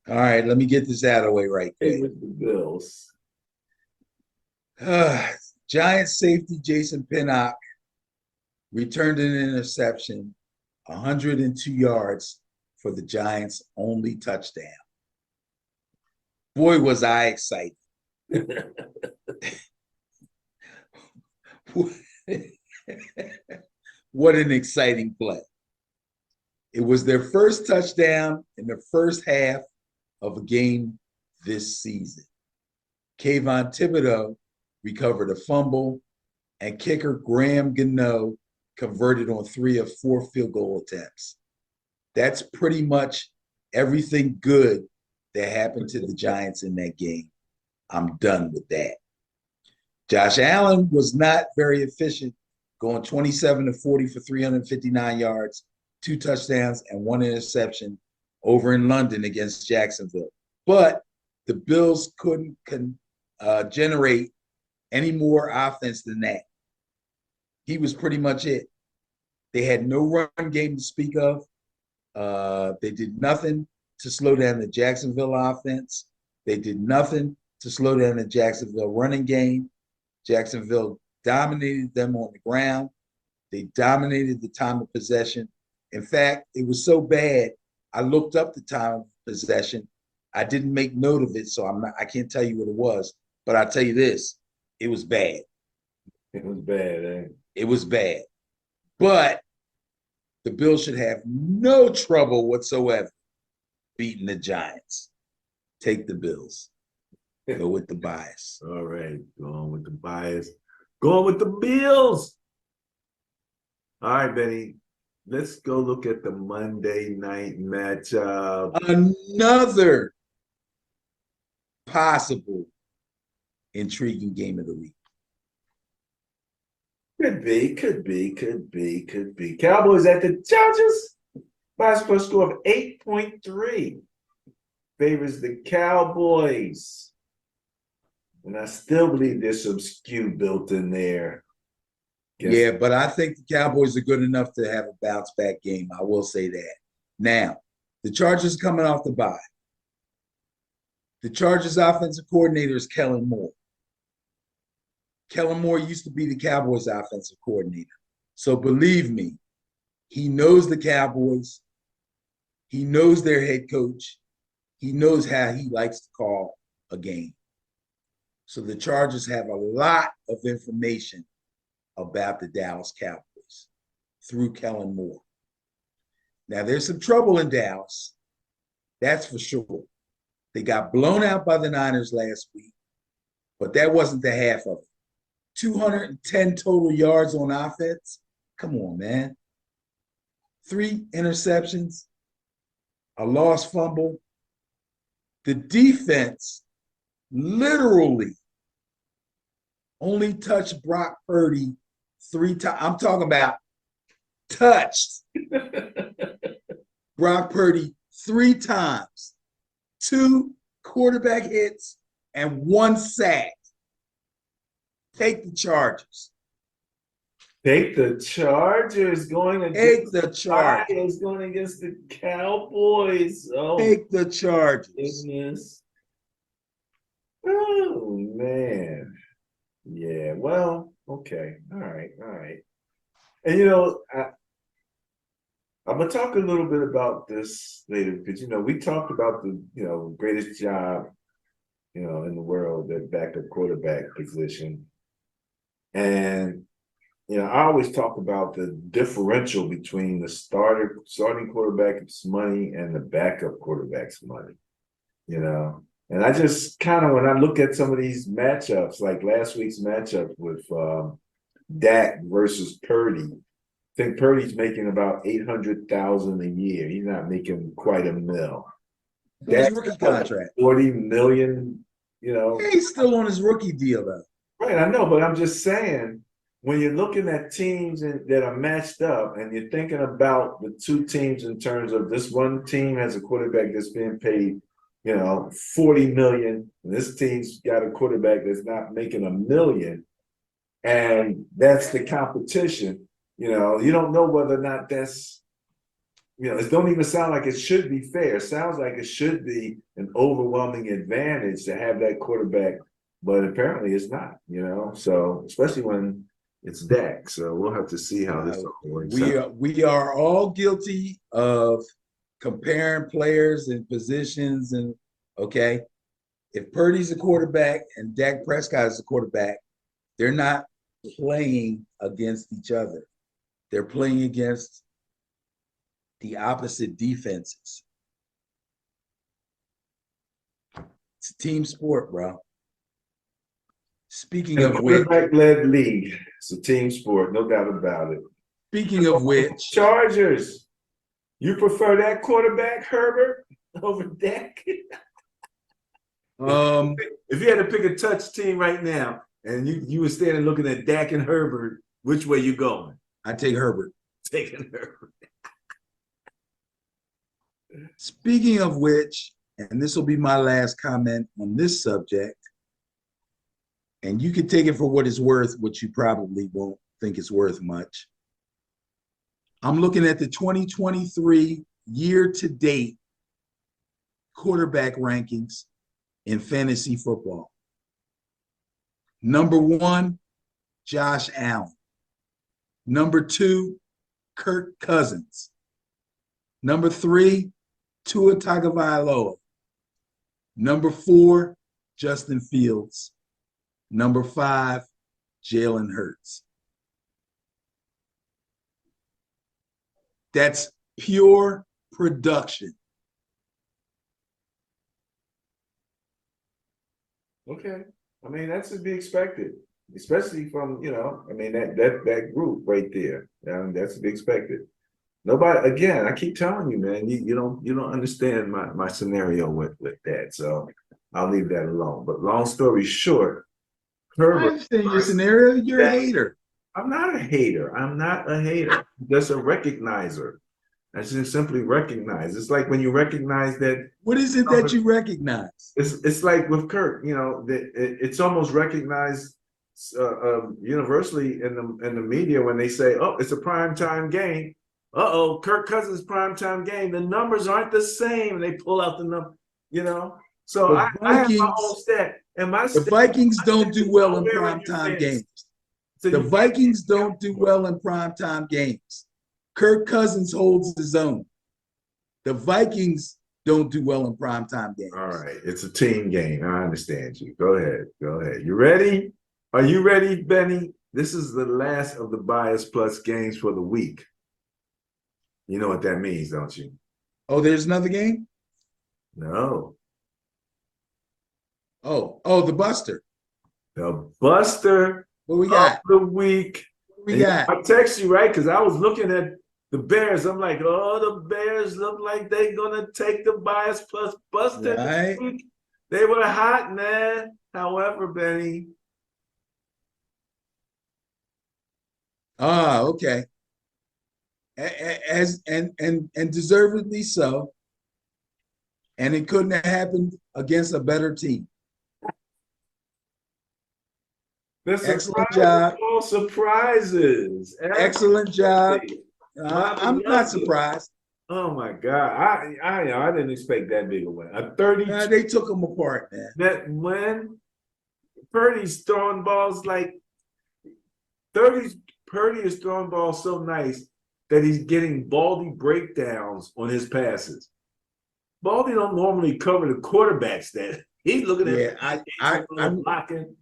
All right, let me get this out of the way right quick. With the Bills. Giants safety Jason Pinnock returned an interception, 102 yards for the Giants' only touchdown. Boy, was I excited. What an exciting play. It was their first touchdown in the first half of a game this season. Kayvon Thibodeau recovered a fumble, and kicker Graham Gano converted on 3 of 4 field goal attempts. That's pretty much everything good that happened to the Giants in that game. I'm done with that. Josh Allen was not very efficient, going 27 to 40 for 359 yards, 2 touchdowns, and 1 interception over in London against Jacksonville. But the Bills couldn't generate any more offense than that. He was pretty much it. They had no run game to speak of. They did nothing to slow down the Jacksonville offense. They did nothing to slow down the Jacksonville running game. Jacksonville dominated them on the ground. They dominated the time of possession. In fact, it was so bad, I looked up the time of possession. I didn't make note of it, so I can't tell you what it was. But I'll tell you this, it was bad. It was bad, eh? It was bad. But the Bills should have no trouble whatsoever beating the Giants. Take the Bills. Go with the bias. All right, going with the bias. Going with the Bills. All right, Benny. Let's go look at the Monday night matchup. Another possible intriguing game of the week. Could be. Cowboys at the Chargers. Basketball score of 8.3 favors the Cowboys. And I still believe there's some skew built in there. Yeah, but I think the Cowboys are good enough to have a bounce back game. I will say that. Now, the Chargers coming off the bye. The Chargers offensive coordinator is Kellen Moore. Kellen Moore used to be the Cowboys offensive coordinator. So believe me, he knows the Cowboys. He knows their head coach. He knows how he likes to call a game. So the Chargers have a lot of information about the Dallas Cowboys through Kellen Moore. Now, there's some trouble in Dallas. That's for sure. They got blown out by the Niners last week, but that wasn't the half of it. 210 total yards on offense. Come on, man. 3 interceptions, a lost fumble. The defense literally only touched Brock Purdy 3 times. I'm talking about touched Brock Purdy 3 times, 2 quarterback hits, and 1 sack. Take the Chargers. Take the Chargers going Take against the Chargers. Lions, going against the Cowboys. Oh, Take the Chargers. goodness. Oh, man. Yeah, well, okay. All right, all right. And I'm gonna talk a little bit about this later because we talked about the greatest job in the world, that backup quarterback position. And I always talk about the differential between the starting quarterback's money and the backup quarterback's money. And I just kind of, when I look at some of these matchups, like last week's matchup with Dak versus Purdy, I think Purdy's making about $800,000 a year. He's not making quite a mil. His Dak's rookie contract. 40 million. Yeah, he's still on his rookie deal, though. Right, I know, but I'm just saying, when you're looking at teams that are matched up and you're thinking about the two teams in terms of this one team has a quarterback that's being paid, 40 million, and this team's got a quarterback that's not making $1 million, and that's the competition. You don't know whether or not that's, it don't even sound like it should be fair. It sounds like it should be an overwhelming advantage to have that quarterback, but apparently it's not, so especially when it's Dak. So we'll have to see how this all works out. We are all guilty of comparing players and positions, and okay, if Purdy's a quarterback and Dak Prescott is a quarterback, they're not playing against each other. They're playing against the opposite defenses. It's a team sport, bro. Speaking In of a which, quarterback-led league, it's a team sport, no doubt about it. speaking of which, Chargers, you prefer that quarterback, Herbert, over Dak? If you had to pick a touch team right now, and you were standing looking at Dak and Herbert, which way you going? I take Herbert. Taking Herbert. Speaking of which, and this will be my last comment on this subject, and you can take it for what it's worth, which you probably won't think it's worth much. I'm looking at the 2023 year-to-date quarterback rankings in fantasy football. Number 1, Josh Allen. Number 2, Kirk Cousins. Number 3, Tua Tagovailoa. Number 4, Justin Fields. Number 5, Jalen Hurts. That's pure production. Okay. I mean, that's to be expected, especially from, that group right there. That's to be expected. Nobody, again, I keep telling you, man, you don't understand my scenario with that. So I'll leave that alone. But long story short, I understand your scenario. You're a hater. I'm not a hater. I'm just a recognizer. I just simply recognize. It's like when you recognize that. What is it that you recognize? It's like with Kirk. It's almost recognized universally in the media when they say, "Oh, it's a primetime game." Kirk Cousins primetime game. The numbers aren't the same. They pull out the number. So I have my own stat, and the Vikings don't do well in primetime games. The Vikings don't do well in primetime games. Kirk Cousins holds his own. The Vikings don't do well in primetime games. All right. It's a team game. I understand you. Go ahead. You ready? Are you ready, Benny? This is the last of the Bias Plus games for the week. You know what that means, don't you? Oh, there's another game? No. Oh, the Buster. The Buster what we got? of the week. What we got? I text you, right? Because I was looking at the Bears. I'm like, the Bears look like they're going to take the Bias Plus Buster this week. They were hot, man. However, Benny. Okay. as and deservedly so. And it couldn't have happened against a better team. The Excellent surprise job. of all surprises. Excellent job. Absolutely. I'm not surprised. Oh my God. I didn't expect that big a win. A 32 They took them apart, man. that win. Purdy's throwing balls like 30's Purdy is throwing balls so nice that he's getting Baldy breakdowns on his passes. Baldy don't normally cover the quarterbacks that he's looking at. Yeah, blocking.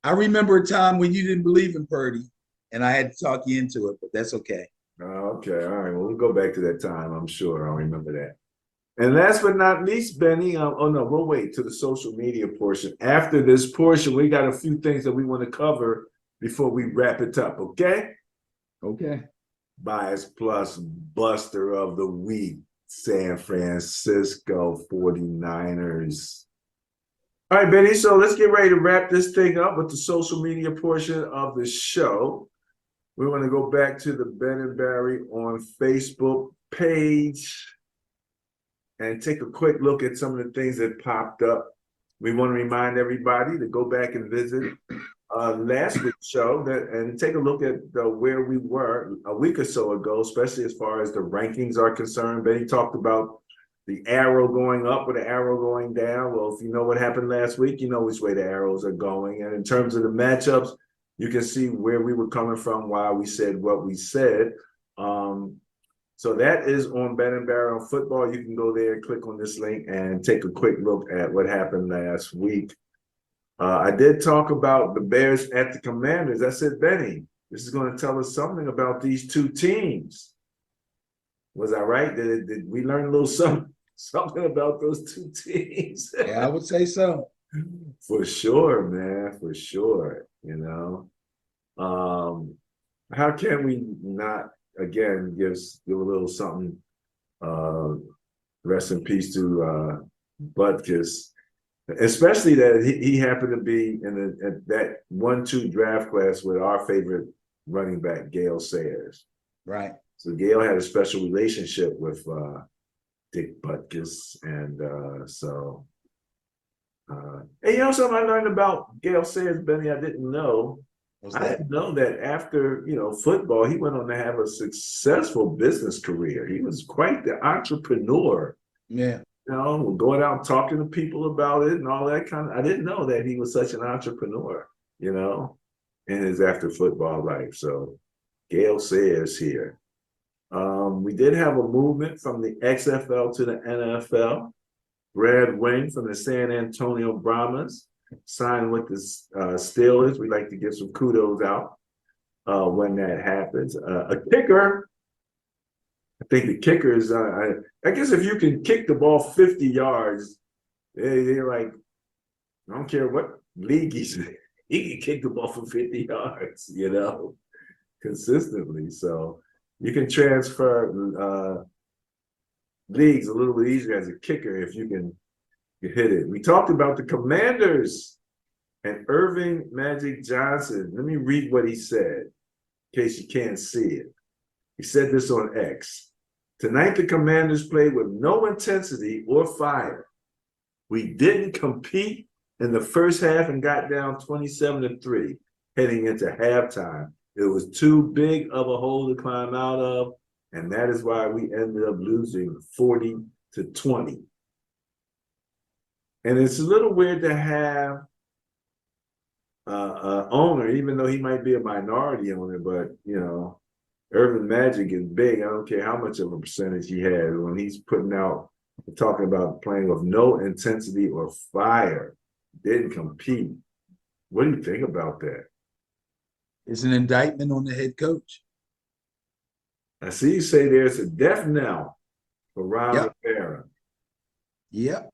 I remember a time when you didn't believe in Purdy, and I had to talk you into it, but that's okay. Okay, all right. Well, we'll go back to that time. I'm sure I'll remember that. And last but not least, Benny. Oh no, we'll wait to the social media portion. After this portion, we got a few things that we want to cover before we wrap it up. Okay. Okay. Bias Plus Buster of the Week, San Francisco 49ers. All right, Benny. So let's get ready to wrap this thing up with the social media portion of the show. We want to go back to the Ben and Barry on Facebook page and take a quick look at some of the things that popped up. We want to remind everybody to go back and visit last week's show and take a look at where we were a week or so ago, especially as far as the rankings are concerned. Benny talked about the arrow going up or the arrow going down. Well, if you know what happened last week, you know which way the arrows are going. And in terms of the matchups, you can see where we were coming from, why we said what we said. So that is on Ben and Barry on Football. You can go there, click on this link, and take a quick look at what happened last week. I did talk about the Bears at the Commanders. I said, Benny, this is going to tell us something about these two teams. Was I right? Did we learn a little something about those two teams? Yeah, I would say so. For sure, man. For sure. How can we not again give a little something? Rest in peace to Butkus. Especially that he happened to be in that 1-2 draft class with our favorite running back, Gale Sayers. Right. So Gale had a special relationship with Dick Butkus. And something I learned about Gale Sayers, Benny, I didn't know. I didn't know that after, football, he went on to have a successful business career. He was quite the entrepreneur. Yeah. Going out and talking to people about it and all that kind of. I didn't know that he was such an entrepreneur, in his after football life. So Gale Sayers here. We did have a movement from the XFL to the NFL. Brad Wayne from the San Antonio Brahmas signed with the Steelers. We'd like to give some kudos out when that happens. A kicker. I think the kicker is, I guess if you can kick the ball 50 yards, they're like, I don't care what league he's in, he can kick the ball for 50 yards, consistently. So you can transfer leagues a little bit easier as a kicker if you can hit it. We talked about the Commanders and Irving Magic Johnson. Let me read what he said in case you can't see it. He said this on X. Tonight, the Commanders played with no intensity or fire. We didn't compete in the first half and got down 27-3 heading into halftime. It was too big of a hole to climb out of, and that is why we ended up losing 40-20. And it's a little weird to have an owner, even though he might be a minority owner, but, Urban Magic is big. I don't care how much of a percentage he has when he's putting out, talking about playing with no intensity or fire, didn't compete. What do you think about that? It's an indictment on the head coach. I see you say there's a death knell for Ron Rivera. Yep.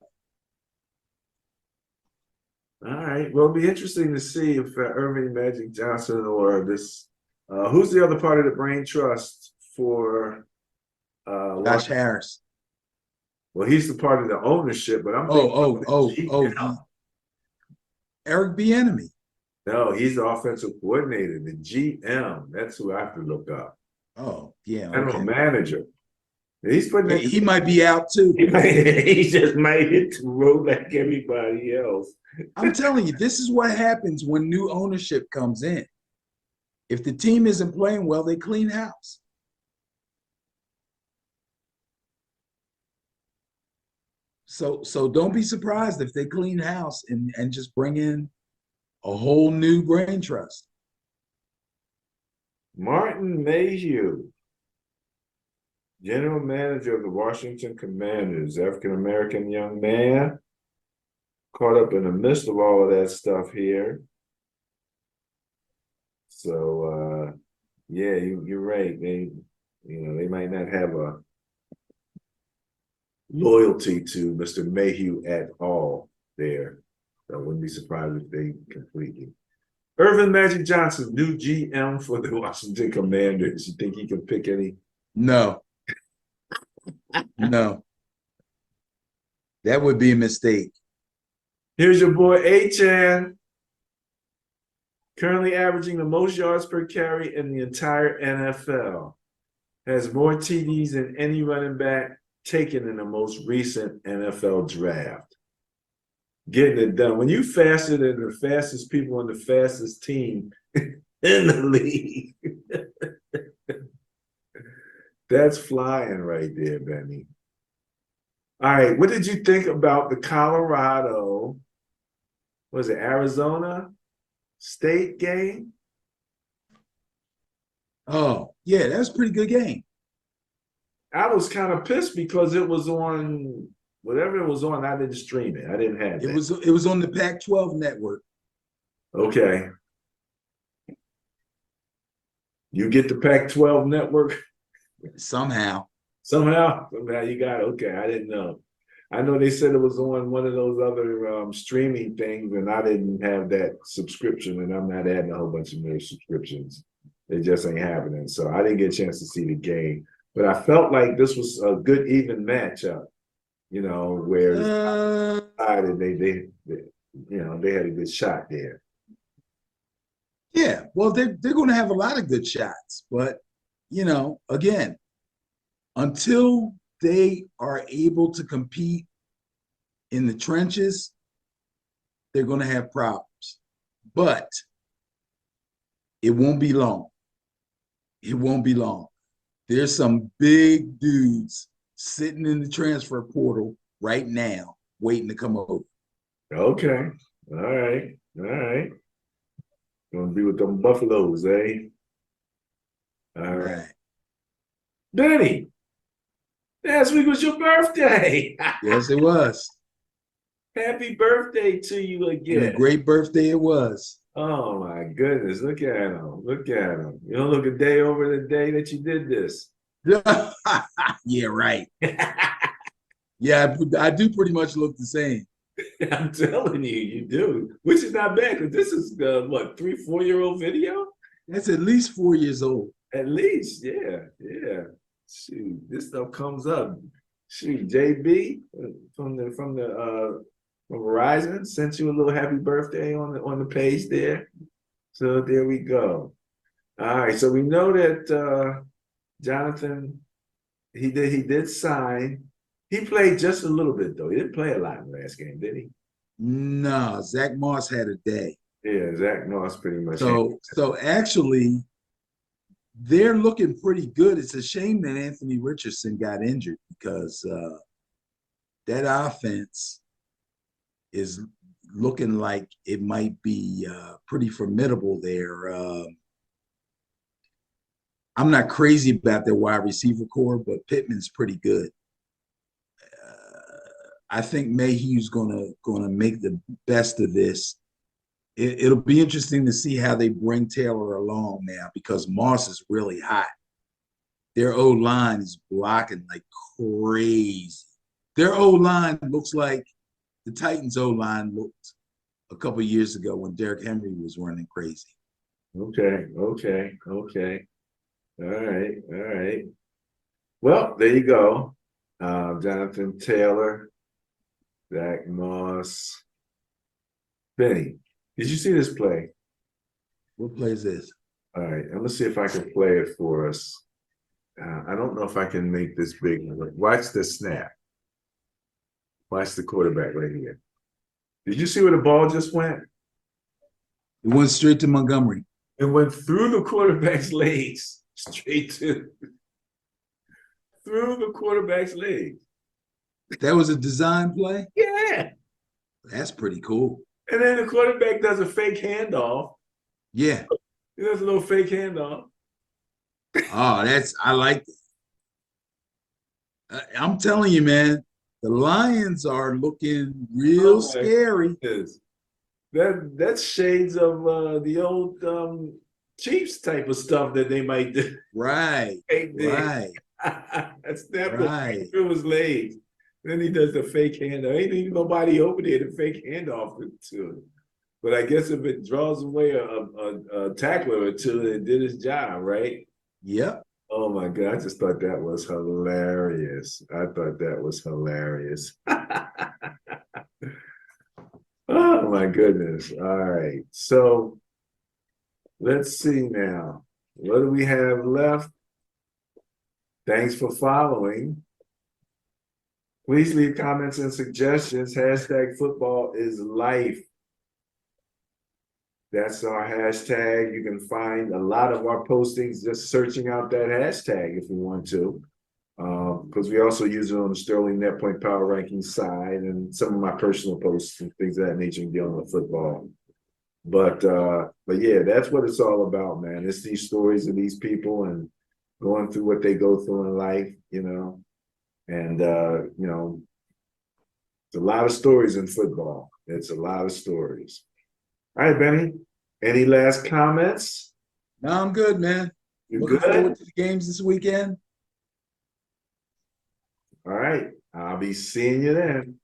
All right. Well, it'll be interesting to see if Irving Magic Johnson or this. Who's the other part of the brain trust for Josh Harris? Well, he's the part of the ownership, but I'm thinking Eric Bieniemy. No, he's the offensive coordinator, the GM. That's who I have to look up. Oh, yeah, General okay. manager. He's putting it. He might be out too. He just made it to roll like everybody else. I'm telling you, this is what happens when new ownership comes in. If the team isn't playing well, they clean house. So don't be surprised if they clean house and just bring in a whole new brain trust. Martin Mayhew, general manager of the Washington Commanders, African American young man, caught up in the midst of all of that stuff here. So yeah, you're right. They might not have a loyalty to Mr. Mayhew at all there. I wouldn't be surprised if they completely. Irvin Magic Johnson, new GM for the Washington Commanders. You think he can pick any? No, no. That would be a mistake. Here's your boy Achane, currently averaging the most yards per carry in the entire NFL. Has more TDs than any running back taken in the most recent NFL draft. Getting it done. When you faster than the fastest people on the fastest team in the league, that's flying right there, Benny. All right, what did you think about the Colorado, was it Arizona State game? Oh, yeah, that's a pretty good game. I was kind of pissed because it was on whatever it was on. I didn't stream it. I didn't have It that. was on the Pac-12 network. Okay. You get the Pac-12 network Somehow. somehow. Somehow you got it. Okay, I didn't know. I know they said it was on one of those other streaming things, and I didn't have that subscription, and I'm not adding a whole bunch of more subscriptions. It just ain't happening. So I didn't get a chance to see the game. But I felt like this was a good even matchup, where they had a good shot there. Yeah, well, they're going to have a lot of good shots, but again, until they are able to compete in the trenches, they're going to have problems. But it won't be long. It won't be long. There's some big dudes sitting in the transfer portal right now, waiting to come over. Okay. All right. All right. Gonna be with them Buffaloes, eh? All right. Benny, last week was your birthday. Yes, it was. Happy birthday to you again. And a great birthday it was. Oh my goodness. Look at him. Look at him. You don't look a day over the day that you did this. Yeah, right. Yeah, I do pretty much look the same. I'm telling you, you do. Which is not bad because this is what, 3-4-year-old video? That's at least 4 years old. At least, yeah, yeah. Shoot, this stuff comes up. Shoot, JB from Verizon sent you a little happy birthday on the page there. So there we go. All right, so we know that Jonathan, he did sign. He played just a little bit though. He didn't play a lot in the last game, did he? No, Zach Moss had a day. Yeah, Zach Moss pretty much. So actually, they're looking pretty good. It's a shame that Anthony Richardson got injured because that offense is looking like it might be pretty formidable there. I'm not crazy about their wide receiver core, but Pittman's pretty good. I think Mayhew's gonna make the best of this. It'll be interesting to see how they bring Taylor along now because Moss is really hot. Their O-line is blocking like crazy. Their O-line looks like the Titans O-line looked a couple years ago when Derrick Henry was running crazy. Okay. All right. Well, there you go. Jonathan Taylor, Zach Moss. Benny, did you see this play? What play is this? All right, I'm gonna see if I can play it for us. I don't know if I can make this big. Watch the snap. Watch the quarterback right here. Did you see where the ball just went? It went straight to Montgomery. It went through the quarterback's legs, straight to through the quarterback's legs. That was a design play? Yeah. That's pretty cool. And then the quarterback does a fake handoff. Yeah. He does a little fake handoff. Oh, I like it. I'm telling you, man, the Lions are looking real scary. Goodness. That's shades of the old Chiefs type of stuff that they might do. Right. Right. Snap Right. through his legs. Then he does the fake handoff. Ain't even nobody over there to fake handoff to him. But I guess if it draws away a tackler or two, it did its job, right? Yep. Oh my God, I just thought that was hilarious. I thought that was hilarious. Oh my goodness. All right. So let's see now. What do we have left? Thanks for following. Please leave comments and suggestions. Hashtag football is life. That's our hashtag. You can find a lot of our postings just searching out that hashtag if you want to. Because we also use it on the Sterling Net Point Power Ranking side and some of my personal posts and things of that nature dealing with football. But yeah, that's what it's all about, man. It's these stories of these people and going through what they go through in life, you know. And you know, it's a lot of stories in football. It's a lot of stories. All right, Benny. Any last comments? No, I'm good, man. You Looking good? forward to the games this weekend. All right. I'll be seeing you then.